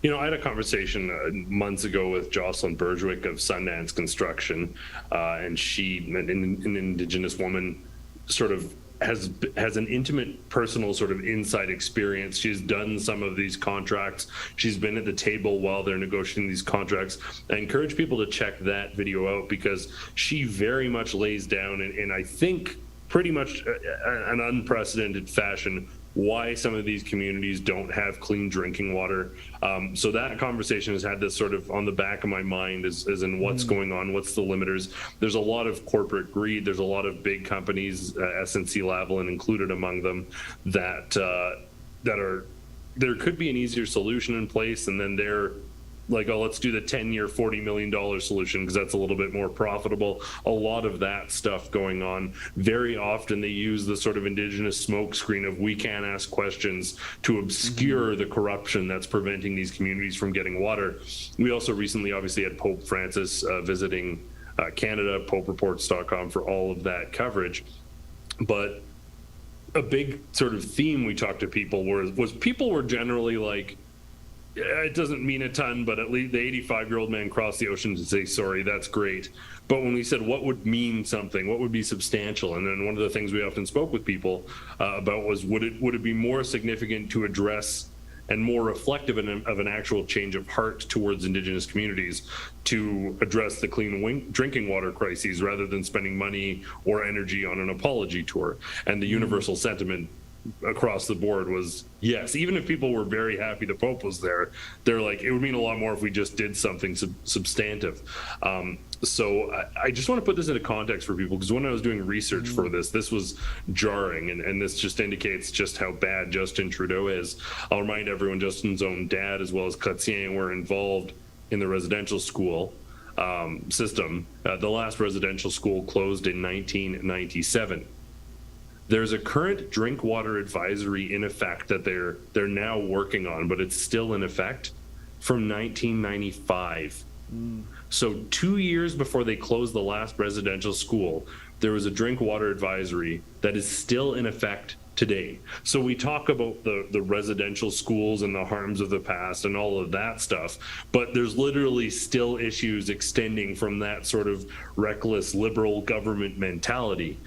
Speaker 2: You know, I had a conversation months ago with Jocelyn Bergwick of Sundance Construction, and she, an Indigenous woman, sort of has an intimate, personal sort of inside experience. She's done some of these contracts. She's been at the table while they're negotiating these contracts. I encourage people to check that video out because she very much lays down, and I think pretty much an unprecedented fashion, why some of these communities don't have clean drinking water. So that conversation has had this sort of on the back of my mind as in what's going on, what's the limiters. There's a lot of corporate greed. There's a lot of big companies, SNC-Lavalin included among them, that there could be an easier solution in place, and then they're like, oh, let's do the 10-year, $40 million solution because that's a little bit more profitable. A lot of that stuff going on. Very often they use the sort of Indigenous smokescreen of we can't ask questions to obscure the corruption that's preventing these communities from getting water. We also recently obviously had Pope Francis visiting Canada, popereports.com for all of that coverage. But a big sort of theme we talked to people was people were generally like, it doesn't mean a ton, but at least the 85-year-old man crossed the ocean to say sorry. That's great. But when we said what would mean something, what would be substantial, and then one of the things we often spoke with people about was would it be more significant to address and more reflective of an actual change of heart towards Indigenous communities to address the clean drinking water crises rather than spending money or energy on an apology tour. And the universal sentiment across the board was yes. Even if people were very happy the Pope was there, they're like, it would mean a lot more if we just did something substantive. So I just want to put this into context for people, because when I was doing research for this was jarring, and this just indicates just how bad Justin Trudeau is. I'll remind everyone, Justin's own dad as well as Chrétien were involved in the residential school system. The last residential school closed in 1997. There's a current drink water advisory in effect that they're now working on, but it's still in effect from 1995. So 2 years before they closed the last residential school, there was a drink water advisory that is still in effect today. So we talk about the residential schools and the harms of the past and all of that stuff, but there's literally still issues extending from that sort of reckless liberal government mentality.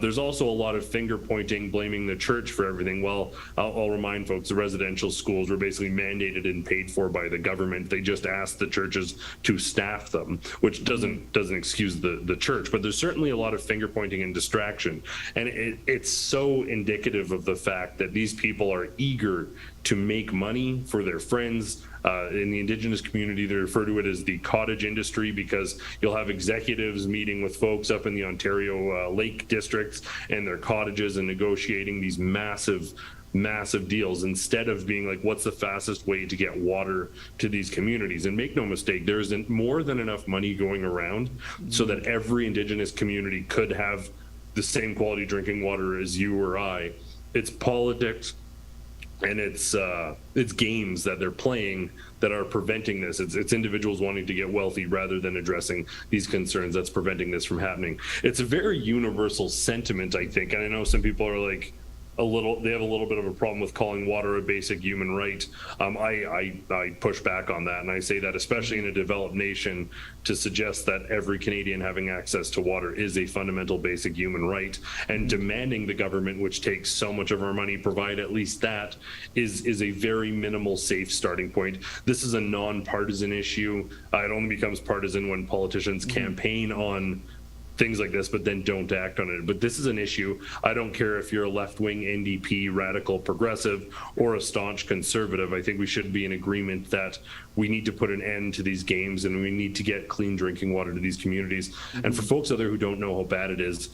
Speaker 2: There's also a lot of finger pointing, blaming the church for everything. Well, I'll remind folks, the residential schools were basically mandated and paid for by the government. They just asked the churches to staff them, which doesn't excuse the church, but there's certainly a lot of finger pointing and distraction. And it's so indicative of the fact that these people are eager to make money for their friends. In the Indigenous community, they refer to it as the cottage industry, because you'll have executives meeting with folks up in the Ontario Lake districts and their cottages and negotiating these massive deals instead of being like, what's the fastest way to get water to these communities? And make no mistake, there isn't more than enough money going around so that every Indigenous community could have the same quality drinking water as you or I. It's politics and it's games that they're playing that are preventing this. It's individuals wanting to get wealthy rather than addressing these concerns that's preventing this from happening. It's a very universal sentiment, I think. And I know some people are like, they have a little bit of a problem with calling water a basic human right. I push back on that, and I say that especially in a developed nation, to suggest that every Canadian having access to water is a fundamental basic human right, and demanding the government, which takes so much of our money, provide at least that is a very minimal safe starting point. This is a non-partisan issue. It only becomes partisan when politicians campaign on things like this, but then don't act on it. But this is an issue. I don't care if you're a left-wing NDP, radical progressive, or a staunch conservative. I think we should be in agreement that we need to put an end to these games, and we need to get clean drinking water to these communities. And for folks out there who don't know how bad it is,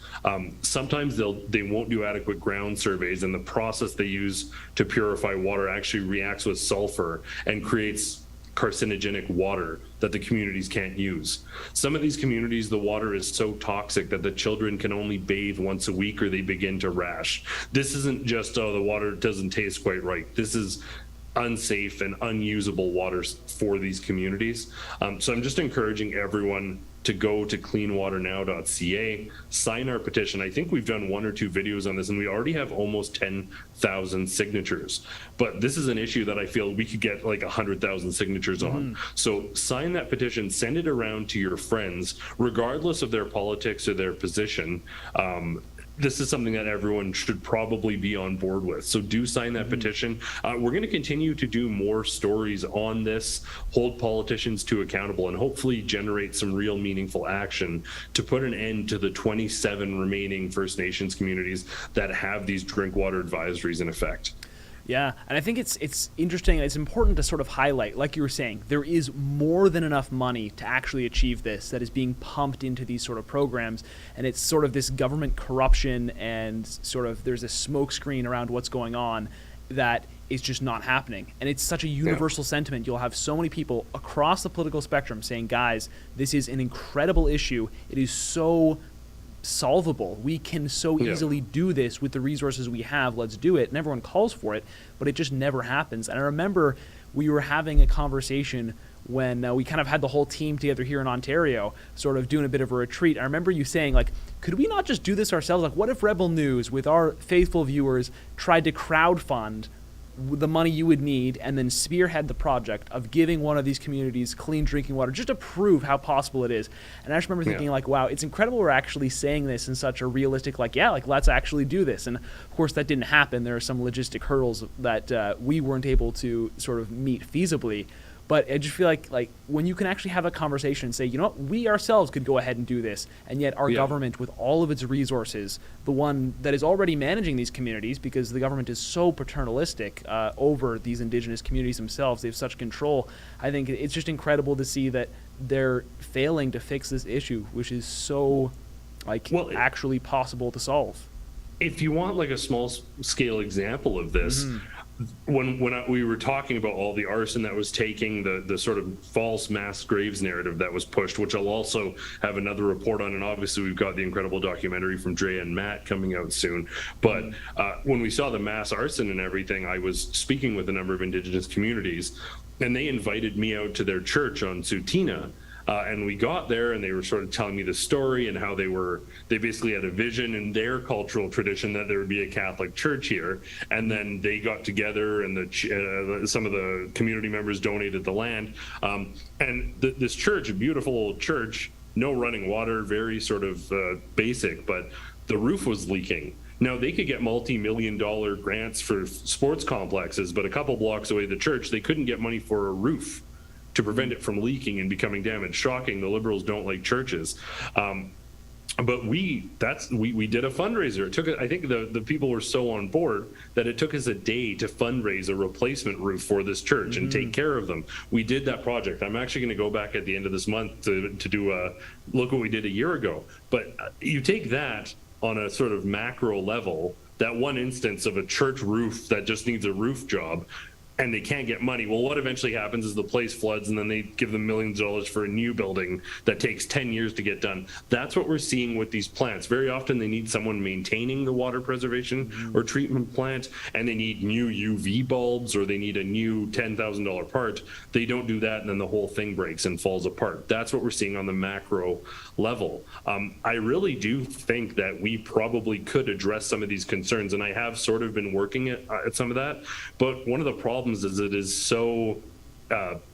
Speaker 2: sometimes they won't do adequate ground surveys, and the process they use to purify water actually reacts with sulfur and creates carcinogenic water that the communities can't use. Some of these communities, the water is so toxic that the children can only bathe once a week or they begin to rash. This isn't just, oh, the water doesn't taste quite right. This is unsafe and unusable waters for these communities. So I'm just encouraging everyone to go to cleanwaternow.ca, sign our petition. I think we've done 1 or 2 videos on this, and we already have almost 10,000 signatures. But this is an issue that I feel we could get like 100,000 signatures on. So sign that petition, send it around to your friends, regardless of their politics or their position. This is something that everyone should probably be on board with. So do sign that petition. We're going to continue to do more stories on this, hold politicians to accountable, and hopefully generate some real meaningful action to put an end to the 27 remaining First Nations communities that have these drink water advisories in effect.
Speaker 1: Yeah, and I think it's interesting and it's important to sort of highlight, like you were saying, there is more than enough money to actually achieve this that is being pumped into these sort of programs, and it's sort of this government corruption and sort of there's a smoke screen around what's going on that is just not happening. And it's such a universal sentiment. You'll have so many people across the political spectrum saying, guys, this is an incredible issue. It is so solvable. We can so easily do this with the resources we have. Let's do it. And everyone calls for it, but it just never happens. And I remember we were having a conversation when we kind of had the whole team together here in Ontario, sort of doing a bit of a retreat. I remember you saying, like, could we not just do this ourselves? Like, what if Rebel News, with our faithful viewers, tried to crowdfund the money you would need and then spearhead the project of giving one of these communities clean drinking water just to prove how possible it is? And I just remember thinking, like, wow, it's incredible we're actually saying this in such a realistic, like, yeah, like, let's actually do this. And of course that didn't happen. There are some logistic hurdles that we weren't able to sort of meet feasibly. But I just feel like when you can actually have a conversation and say, you know what, we ourselves could go ahead and do this, and yet our government, with all of its resources, the one that is already managing these communities, because the government is so paternalistic over these Indigenous communities themselves, they have such control. I think it's just incredible to see that they're failing to fix this issue, which is so actually possible to solve.
Speaker 2: If you want like a small scale example of this, when we were talking about all the arson that was taking, the sort of false mass graves narrative that was pushed, which I'll also have another report on, and obviously we've got the incredible documentary from Dre and Matt coming out soon. But when we saw the mass arson and everything, I was speaking with a number of Indigenous communities, and they invited me out to their church on Sutina. And we got there and they were sort of telling me the story and how they basically had a vision in their cultural tradition that there would be a Catholic church here. And then they got together and some of the community members donated the land. And this church, a beautiful old church, no running water, very sort of basic, but the roof was leaking. Now, they could get multi-million-dollar grants for sports complexes, but a couple blocks away the church, they couldn't get money for a roof to prevent it from leaking and becoming damaged. Shocking, the Liberals don't like churches. But we did a fundraiser. It took, I think the people were so on board that it took us a day to fundraise a replacement roof for this church and take care of them. We did that project. I'm actually going to go back at the end of this month to do a look what we did a year ago. But you take that on a sort of macro level, that one instance of a church roof that just needs a roof job, and they can't get money. Well, what eventually happens is the place floods, and then they give them millions of dollars for a new building that takes 10 years to get done. That's what we're seeing with these plants. Very often they need someone maintaining the water preservation or treatment plant, and they need new UV bulbs, or they need a new $10,000 part. They don't do that, and then the whole thing breaks and falls apart. That's what we're seeing on the macro level. I really do think that we probably could address some of these concerns, and I have sort of been working at some of that. But one of the problems is it is so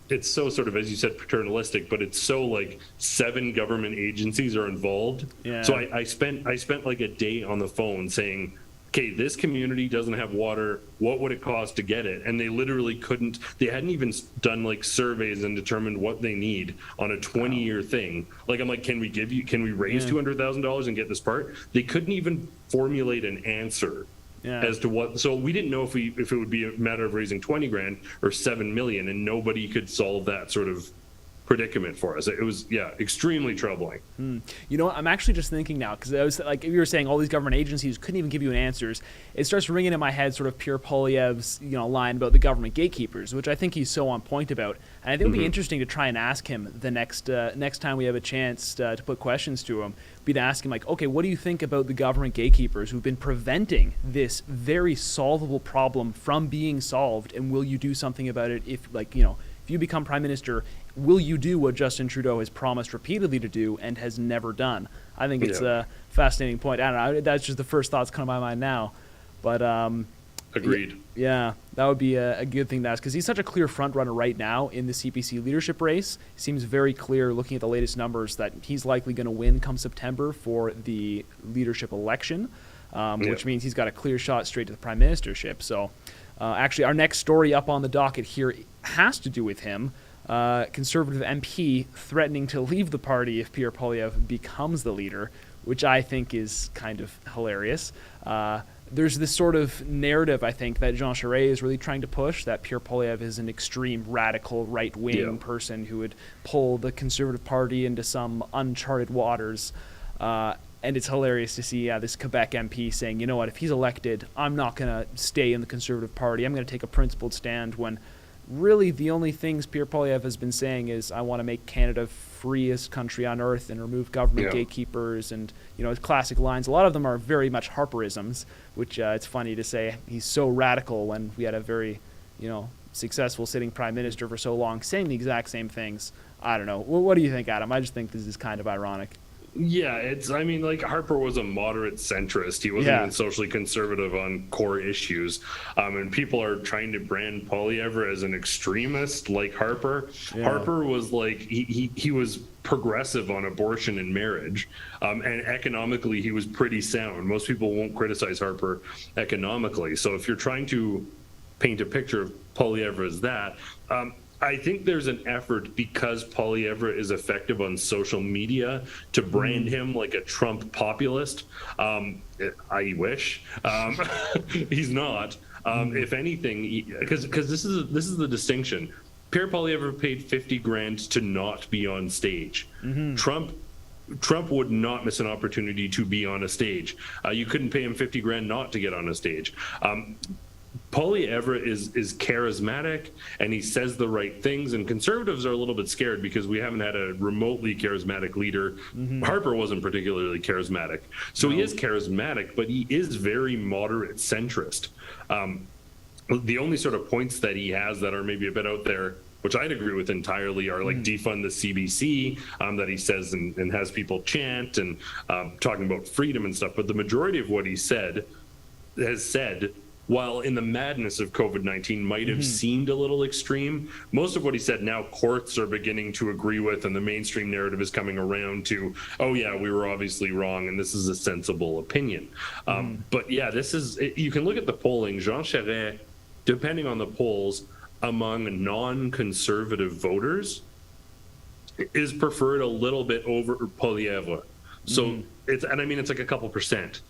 Speaker 2: it's so sort of, as you said, paternalistic, but it's so like 7 government agencies are involved.
Speaker 1: Yeah.
Speaker 2: So I spent like a day on the phone saying, okay, this community doesn't have water. What would it cost to get it? And they literally couldn't. They hadn't even done like surveys and determined what they need on a 20-year thing. Like, I'm like, can we raise $200,000 and get this part? They couldn't even formulate an answer as to what. So we didn't know if it would be a matter of raising 20 grand or 7 million, and nobody could solve that sort of predicament for us. It was extremely troubling.
Speaker 1: You know what, I'm actually just thinking now, because I was like, if you were saying all these government agencies couldn't even give you answers, it starts ringing in my head sort of Pierre Poilievre's line about the government gatekeepers, which I think he's so on point about. And I think it would be interesting to try and ask him the next time we have a chance to put questions to him, be to ask him, like, okay, what do you think about the government gatekeepers who've been preventing this very solvable problem from being solved, and will you do something about it if you become prime minister? Will you do what Justin Trudeau has promised repeatedly to do and has never done? I think it's a fascinating point. I don't know. That's just the first thoughts coming to my mind now. But
Speaker 2: agreed.
Speaker 1: Yeah, that would be a good thing to ask, because he's such a clear front runner right now in the CPC leadership race. It seems very clear, looking at the latest numbers, that he's likely going to win come September for the leadership election, which means he's got a clear shot straight to the prime ministership. So actually, our next story up on the docket here has to do with him. Conservative MP threatening to leave the party if Pierre Poilievre becomes the leader, which I think is kind of hilarious. There's this sort of narrative, I think, that Jean Charest is really trying to push, that Pierre Poilievre is an extreme radical right-wing person who would pull the Conservative Party into some uncharted waters. And it's hilarious to see this Quebec MP saying, you know what, if he's elected, I'm not going to stay in the Conservative Party. I'm going to take a principled stand, when really the only things Pierre Poilievre has been saying is, I want to make Canada freest country on earth and remove government gatekeepers, and his classic lines. A lot of them are very much Harperisms, which it's funny to say he's so radical when we had a very successful sitting prime minister for so long saying the exact same things. I don't know. What do you think, Adam? I just think this is kind of ironic.
Speaker 2: Yeah, like Harper was a moderate centrist. He wasn't even socially conservative on core issues. And people are trying to brand Poilievre as an extremist like Harper. Yeah. Harper was like, he was progressive on abortion and marriage. And economically, he was pretty sound. Most people won't criticize Harper economically. So if you're trying to paint a picture of Poilievre as that, I think there's an effort, because Poilievre is effective on social media, to brand him like a Trump populist. I wish. He's not. If anything, because this is the distinction. Pierre Poilievre paid 50 grand to not be on stage. Trump would not miss an opportunity to be on a stage. You couldn't pay him 50 grand not to get on a stage. Poilievre is charismatic, and he says the right things, and conservatives are a little bit scared because we haven't had a remotely charismatic leader. Harper wasn't particularly charismatic. So he is charismatic, but he is very moderate centrist. The only sort of points that he has that are maybe a bit out there, which I'd agree with entirely, are like defund the CBC, that he says and has people chant, and talking about freedom and stuff. But the majority of what he has said, while in the madness of COVID-19 might have seemed a little extreme, most of what he said now courts are beginning to agree with, and the mainstream narrative is coming around to, oh yeah, we were obviously wrong, and this is a sensible opinion. But yeah, you can look at the polling. Jean Charest, depending on the polls, among non-conservative voters, is preferred a little bit over Poilievre. So it's like a couple percent.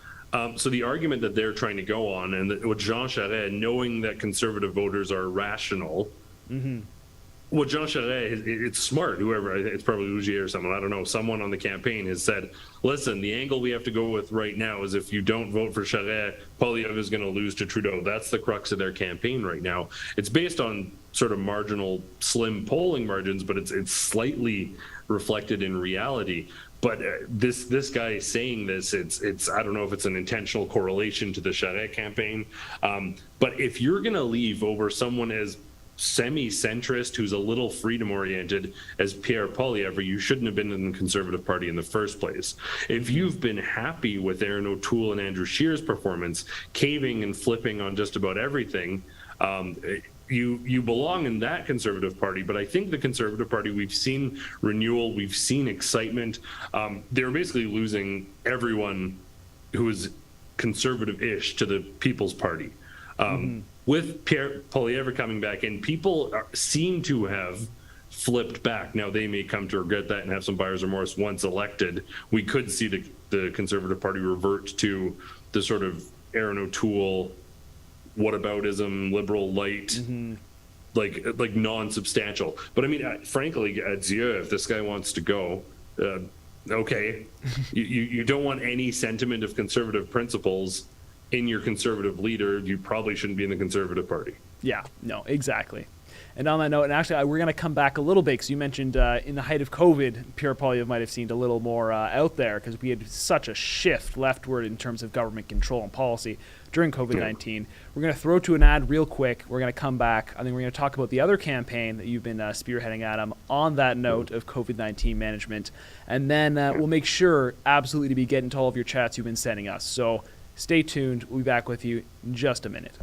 Speaker 2: So the argument that they're trying to go on, and with Jean Charest, knowing that conservative voters are rational, Well, Jean Charest, it's smart. Whoever, it's probably Rougier or someone, I don't know. Someone on the campaign has said, listen, the angle we have to go with right now is if you don't vote for Charest, Poilievre is going to lose to Trudeau. That's the crux of their campaign right now. It's based on sort of marginal, slim polling margins, but it's slightly reflected in reality. But this guy saying this, it's I don't know if it's an intentional correlation to the Charest campaign. But if you're going to leave over someone as semi-centrist who's a little freedom-oriented as Pierre Poilievre, you shouldn't have been in the Conservative Party in the first place. If you've been happy with Aaron O'Toole and Andrew Scheer's performance, caving and flipping on just about everything, you belong in that Conservative Party. But I think the Conservative Party, we've seen renewal, we've seen excitement. They're basically losing everyone who is conservative-ish to the People's Party. With Pierre Poilievre coming back in, people seem to have flipped back. Now, they may come to regret that and have some buyer's remorse once elected. We could see the Conservative Party revert to the sort of Aaron O'Toole, whataboutism, liberal light, like non-substantial. But I mean, frankly, adieu, if this guy wants to go, okay. You don't want any sentiment of conservative principles in your conservative leader. You probably shouldn't be in the Conservative Party.
Speaker 1: Yeah, no, exactly. And on that note, and actually we're going to come back a little bit because you mentioned in the height of COVID, Pierre Poilievre might have seemed a little more out there because we had such a shift leftward in terms of government control and policy during COVID-19. Yeah. We're going to throw to an ad real quick. We're going to come back. I think we're going to talk about the other campaign that you've been spearheading, Adam, on that note of COVID-19 management. And then we'll make sure absolutely to be getting to all of your chats you've been sending us. So stay tuned. We'll be back with you in just a minute.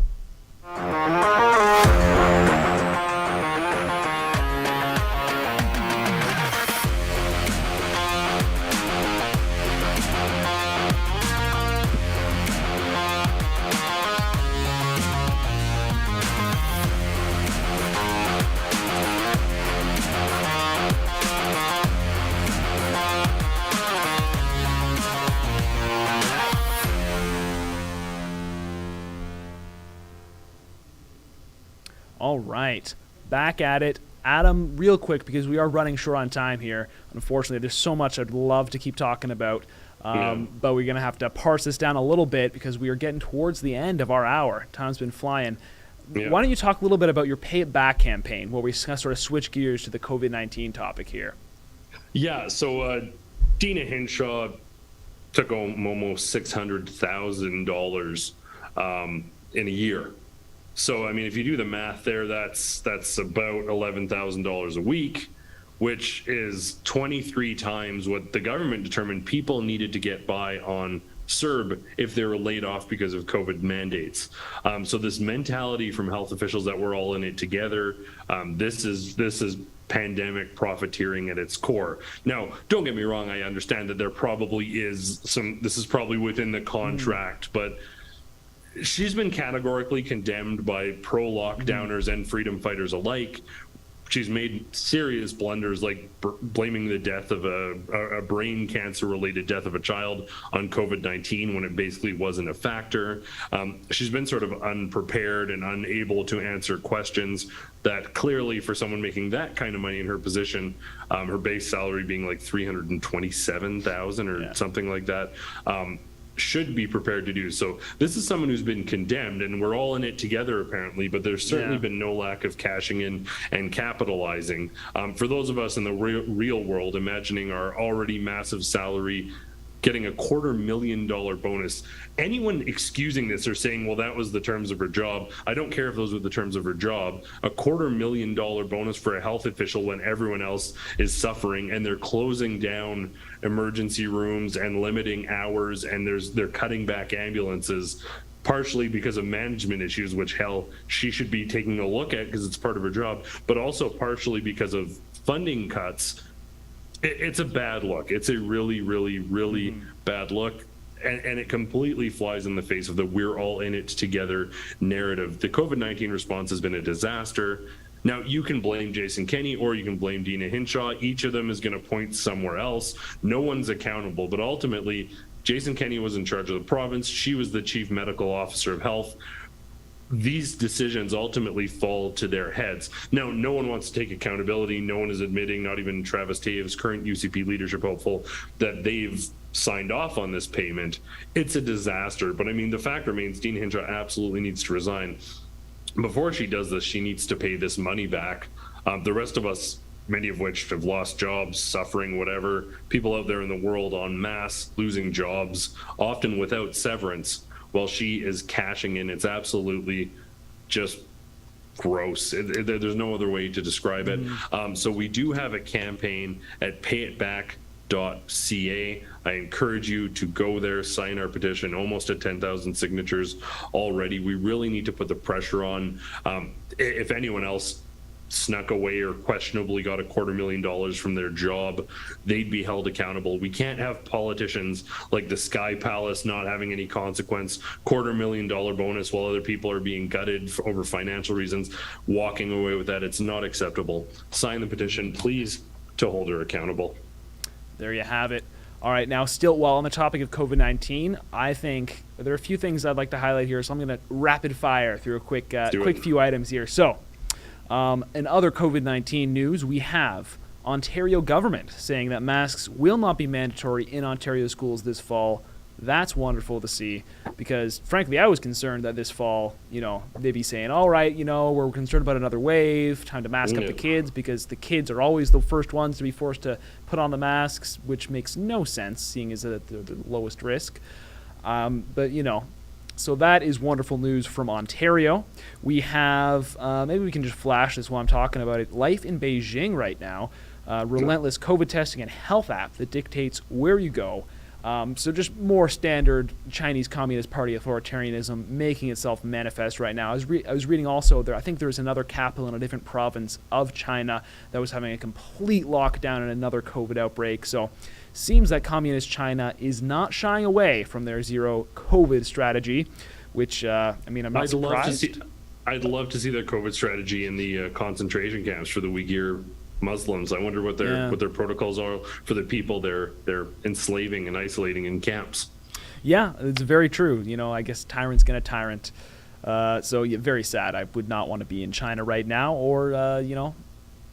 Speaker 1: All right, back at it. Adam, real quick, because we are running short on time here. Unfortunately, there's so much I'd love to keep talking about, but we're going to have to parse this down a little bit because we are getting towards the end of our hour. Time's been flying. Yeah. Why don't you talk a little bit about your Pay It Back campaign, where we sort of switch gears to the COVID-19 topic here?
Speaker 2: Yeah, so Dina Hinshaw took home almost $600,000 in a year. So, I mean, if you do the math there, that's about $11,000 a week, which is 23 times what the government determined people needed to get by on CERB if they were laid off because of COVID mandates. So this mentality from health officials that we're all in it together, this is pandemic profiteering at its core. Now, don't get me wrong, I understand that there probably is this is probably within the contract, but she's been categorically condemned by pro-lockdowners and freedom fighters alike. She's made serious blunders like blaming the death of a brain cancer-related death of a child on COVID-19 when it basically wasn't a factor. She's been sort of unprepared and unable to answer questions that clearly, for someone making that kind of money in her position, her base salary being like $327,000 or something like that, should be prepared to do. So this is someone who's been condemned, and we're all in it together apparently, but there's certainly been no lack of cashing in and capitalizing. For those of us in the real world, imagining our already massive salary getting a $250,000 bonus, anyone excusing this or saying, well, that was the terms of her job, I don't care if those were the terms of her job. A $250,000 bonus for a health official when everyone else is suffering and they're closing down emergency rooms and limiting hours, and they're cutting back ambulances, partially because of management issues, which hell, she should be taking a look at because it's part of her job, but also partially because of funding cuts. It's a bad look. It's a really, really, really bad look. And it completely flies in the face of the we're all in it together narrative. The COVID-19 response has been a disaster. Now, you can blame Jason Kenney or you can blame Dina Hinshaw. Each of them is going to point somewhere else. No one's accountable. But ultimately, Jason Kenney was in charge of the province. She was the chief medical officer of health. these decisions ultimately fall to their heads. Now, no one wants to take accountability. No one is admitting, not even Travis Taves, current UCP leadership hopeful, that they've signed off on this payment. It's a disaster. But I mean, the fact remains, Dean Hinshaw absolutely needs to resign. Before she does this, she needs to pay this money back. The rest of us, many of which have lost jobs, suffering, whatever, people out there in the world en masse losing jobs, often without severance, while she is cashing in. It's absolutely just gross. There's no other way to describe it. So we do have a campaign at payitback.ca. I encourage you to go there, sign our petition, almost at 10,000 signatures already. We really need to put the pressure on. If anyone else snuck away or questionably got $250,000 from their job, they'd be held accountable. We can't have politicians like the Sky Palace not having any consequence, $250,000 bonus while other people are being gutted over financial reasons, walking away with that. It's not acceptable. Sign the petition, please, to hold her accountable.
Speaker 1: There you have it. All right, now still while on the topic of COVID-19, I think there are a few things I'd like to highlight here, so I'm going to rapid fire through a quick few items here. So, in other COVID-19 news, we have Ontario government saying that masks will not be mandatory in Ontario schools this fall. That's wonderful to see because, frankly, I was concerned that this fall, they'd be saying, all right, we're concerned about another wave, time to mask up the kids because the kids are always the first ones to be forced to put on the masks, which makes no sense seeing as they're the lowest risk. So that is wonderful news from Ontario. We have, maybe we can just flash this while I'm talking about it, Life in Beijing right now, relentless COVID testing and health app that dictates where you go. So just more standard Chinese Communist Party authoritarianism making itself manifest right now. I was reading also there. I think there was another capital in a different province of China that was having a complete lockdown and another COVID outbreak. So seems that Communist China is not shying away from their zero COVID strategy, which I'm not surprised.
Speaker 2: I'd love to see their COVID strategy in the concentration camps for the Uyghur Muslims. I wonder what their protocols are for the people they're enslaving and isolating in camps.
Speaker 1: Yeah, it's very true. I guess tyrant's gonna tyrant. Very sad. I would not want to be in China right now, or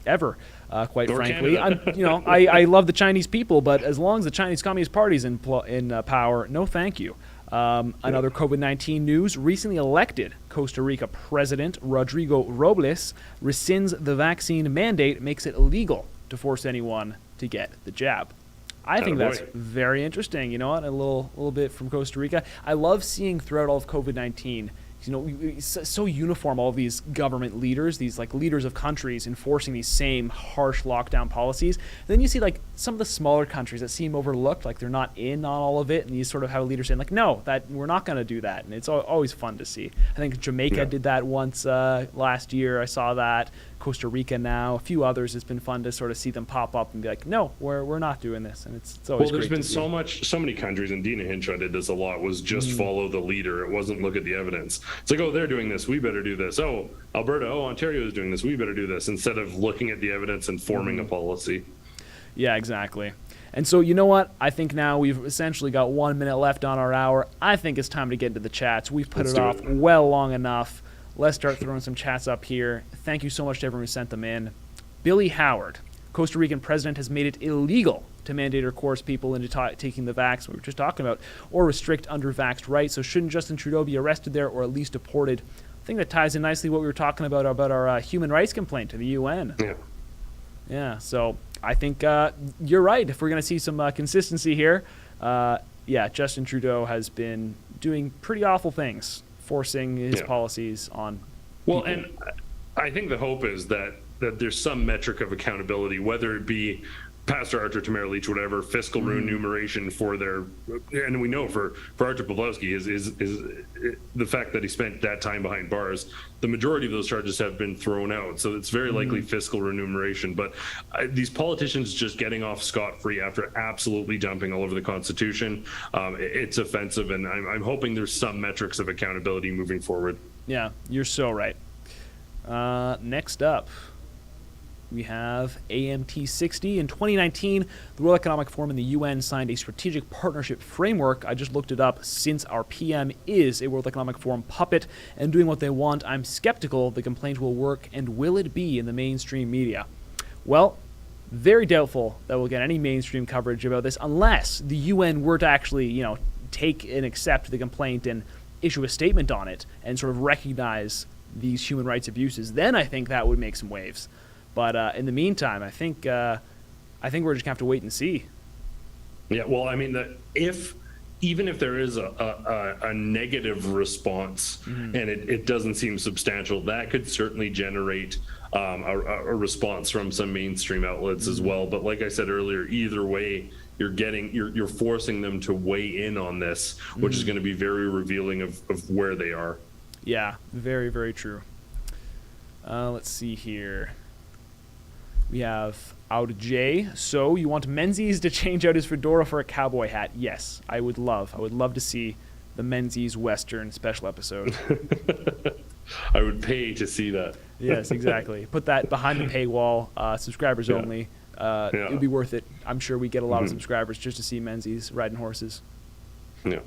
Speaker 1: ever. Quite frankly, I love the Chinese people, but as long as the Chinese Communist Party's in power, no, thank you. Another COVID-19 news, recently elected Costa Rica President Rodrigo Robles rescinds the vaccine mandate, makes it illegal to force anyone to get the jab. I think that's very interesting. A little bit from Costa Rica. I love seeing throughout all of COVID-19, it's so uniform, all these government leaders, these leaders of countries enforcing these same harsh lockdown policies. And then you see some of the smaller countries that seem overlooked, like they're not in on all of it, and you sort of have a leader saying no, that we're not going to do that. And it's always fun to see. I think Jamaica did that once last year. I saw that. Costa Rica now, a few others. It's been fun to sort of see them pop up and be like, no, we're not doing this, and it's always
Speaker 2: there's
Speaker 1: great
Speaker 2: been
Speaker 1: to see.
Speaker 2: so many countries, and Dina Hinshaw did this a lot, was just follow the leader. It wasn't look at the evidence. It's like, oh, they're doing this, we better do this. Oh, Alberta, Ontario is doing this, we better do this, instead of looking at the evidence and forming a policy.
Speaker 1: Yeah, exactly. And so, you know what? I think now we've essentially got 1 minute left on our hour. I think it's time to get into the chats. We've put it off well long enough. Let's start throwing some chats up here. Thank you so much to everyone who sent them in. Billy Howard, Costa Rican president has made it illegal to mandate or coerce people into taking the vax, we were just talking about, or restrict under-vaxxed rights. So shouldn't Justin Trudeau be arrested there or at least deported? I think that ties in nicely what we were talking about our human rights complaint to the UN. Yeah, so I think you're right. If we're going to see some consistency here, Justin Trudeau has been doing pretty awful things, forcing his policies on people.
Speaker 2: And I think the hope is that there's some metric of accountability, whether it be Pastor Artur Tamerleach, whatever, fiscal remuneration for their, and we know for Artur Pawlowski is the fact that he spent that time behind bars, the majority of those charges have been thrown out. So it's very likely fiscal remuneration. But these politicians just getting off scot-free after absolutely dumping all over the Constitution, it's offensive. And I'm hoping there's some metrics of accountability moving forward.
Speaker 1: Yeah, you're so right. Next up. We have AMT 60. In 2019, the World Economic Forum and the UN signed a strategic partnership framework. I just looked it up. Since our PM is a World Economic Forum puppet and doing what they want, I'm skeptical the complaint will work, and will it be in the mainstream media? Well, very doubtful that we'll get any mainstream coverage about this unless the UN were to actually, take and accept the complaint and issue a statement on it and sort of recognize these human rights abuses. Then I think that would make some waves. But in the meantime, I think we're just gonna have to wait and see.
Speaker 2: Yeah, well, I mean, even if there is a negative response and it doesn't seem substantial, that could certainly generate a response from some mainstream outlets as well. But like I said earlier, either way, you're forcing them to weigh in on this, which is going to be very revealing of where they are.
Speaker 1: Yeah, very, very true. Let's see here. We have Out J. So you want Menzies to change out his fedora for a cowboy hat? Yes, I would love to see the Menzies Western special episode.
Speaker 2: I would pay to see that.
Speaker 1: Yes, exactly. Put that behind the paywall, subscribers only. It would be worth it. I'm sure we get a lot of subscribers just to see Menzies riding horses.
Speaker 2: Yeah.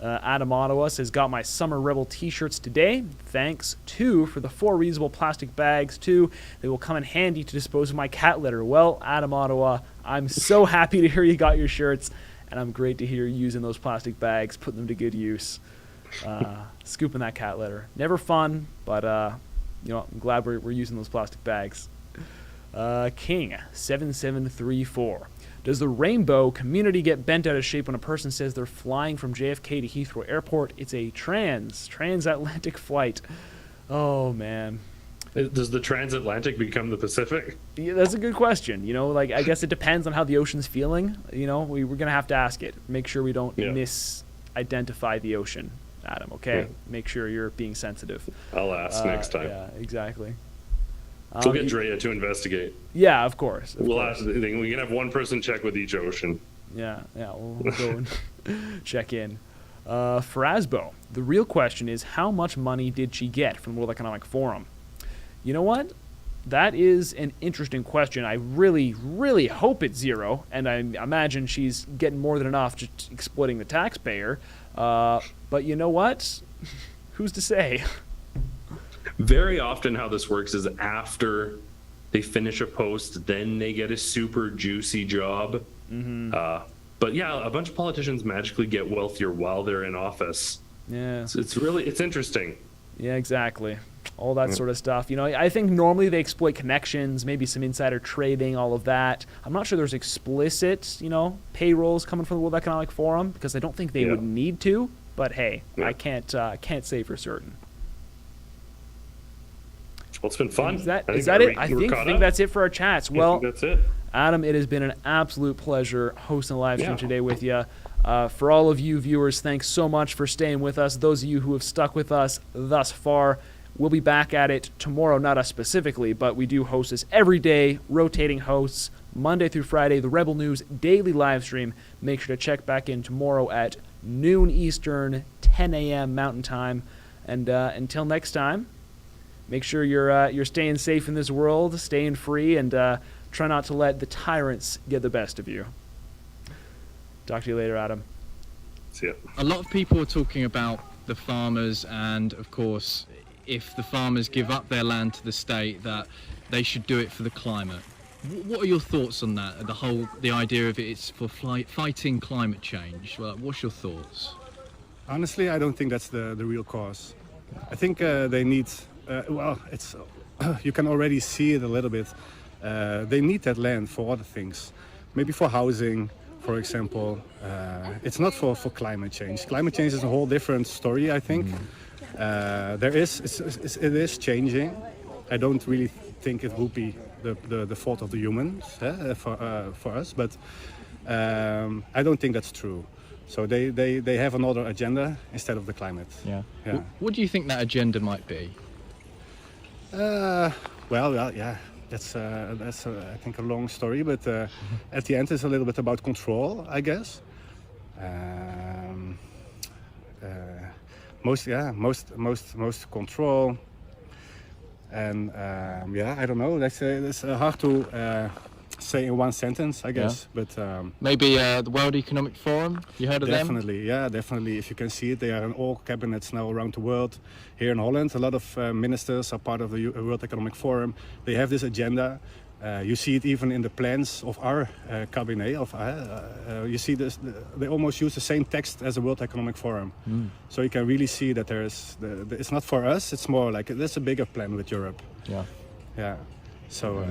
Speaker 1: Adam Ottawa says, got my Summer Rebel t-shirts today. Thanks, too, for the 4 reusable plastic bags, too. They will come in handy to dispose of my cat litter. Well, Adam Ottawa, I'm so happy to hear you got your shirts, and I'm great to hear you using those plastic bags, putting them to good use. Scooping that cat litter. Never fun, but, I'm glad we're using those plastic bags. King7734. Does the rainbow community get bent out of shape when a person says they're flying from JFK to Heathrow Airport? It's a transatlantic flight. Oh, man.
Speaker 2: Does the transatlantic become the Pacific?
Speaker 1: Yeah, that's a good question. I guess it depends on how the ocean's feeling. We're going to have to ask it. Make sure we don't misidentify the ocean, Adam, okay? Yeah. Make sure you're being sensitive.
Speaker 2: I'll ask next time.
Speaker 1: Yeah, exactly.
Speaker 2: We'll get Drea to investigate.
Speaker 1: Yeah, of course.
Speaker 2: We can have one person check with each ocean.
Speaker 1: Yeah, we'll go and check in. Frasbo, the real question is, how much money did she get from the World Economic Forum? You know what? That is an interesting question. I really, really hope it's zero, and I imagine she's getting more than enough just exploiting the taxpayer. But you know what? Who's to say?
Speaker 2: Very often how this works is after they finish a post, then they get a super juicy job. But yeah, a bunch of politicians magically get wealthier while they're in office.
Speaker 1: Yeah.
Speaker 2: It's interesting.
Speaker 1: Yeah, exactly. All that sort of stuff. I think normally they exploit connections, maybe some insider trading, all of that. I'm not sure there's explicit, payrolls coming from the World Economic Forum, because I don't think they would need to. But hey, I can't say for certain.
Speaker 2: Well, it's been fun.
Speaker 1: Is that it? I think that's it for our chats. Well,
Speaker 2: that's it.
Speaker 1: Adam, it has been an absolute pleasure hosting the live stream today with you. For all of you viewers, thanks so much for staying with us. Those of you who have stuck with us thus far, we'll be back at it tomorrow, not us specifically, but we do host this every day, rotating hosts, Monday through Friday, the Rebel News daily live stream. Make sure to check back in tomorrow at noon Eastern, 10 a.m. Mountain Time. And until next time, make sure you're staying safe in this world, staying free, and try not to let the tyrants get the best of you. Talk to you later, Adam.
Speaker 2: See ya.
Speaker 7: A lot of people are talking about the farmers, and of course, if the farmers give up their land to the state, that they should do it for the climate. What are your thoughts on that? The idea of it's for fighting climate change. Well, what's your thoughts?
Speaker 8: Honestly, I don't think that's the real cause. I think they need. It's you can already see it a little bit. They need that land for other things, maybe for housing, for example. It's not for climate change. Climate change is a whole different story, I think. It is changing. I don't really think it will be the fault of the humans for us, but I don't think that's true. So they have another agenda instead of the climate.
Speaker 7: Yeah. What do you think that agenda might be?
Speaker 8: That's I think a long story, but at the end it's a little bit about control, I guess. Most control. And yeah, I don't know. It's hard to say in one sentence, I guess. But
Speaker 7: maybe the World Economic Forum. You heard of
Speaker 8: definitely,
Speaker 7: them?
Speaker 8: Yeah, definitely. If you can see it, they are in all cabinets now around the world. Here in Holland, a lot of ministers are part of the World Economic Forum. They have this agenda. You see it even in the plans of our cabinet. You see this; they almost use the same text as the World Economic Forum. So you can really see that it's not for us. It's more like there's a bigger plan with Europe.
Speaker 7: Yeah.
Speaker 8: Yeah. So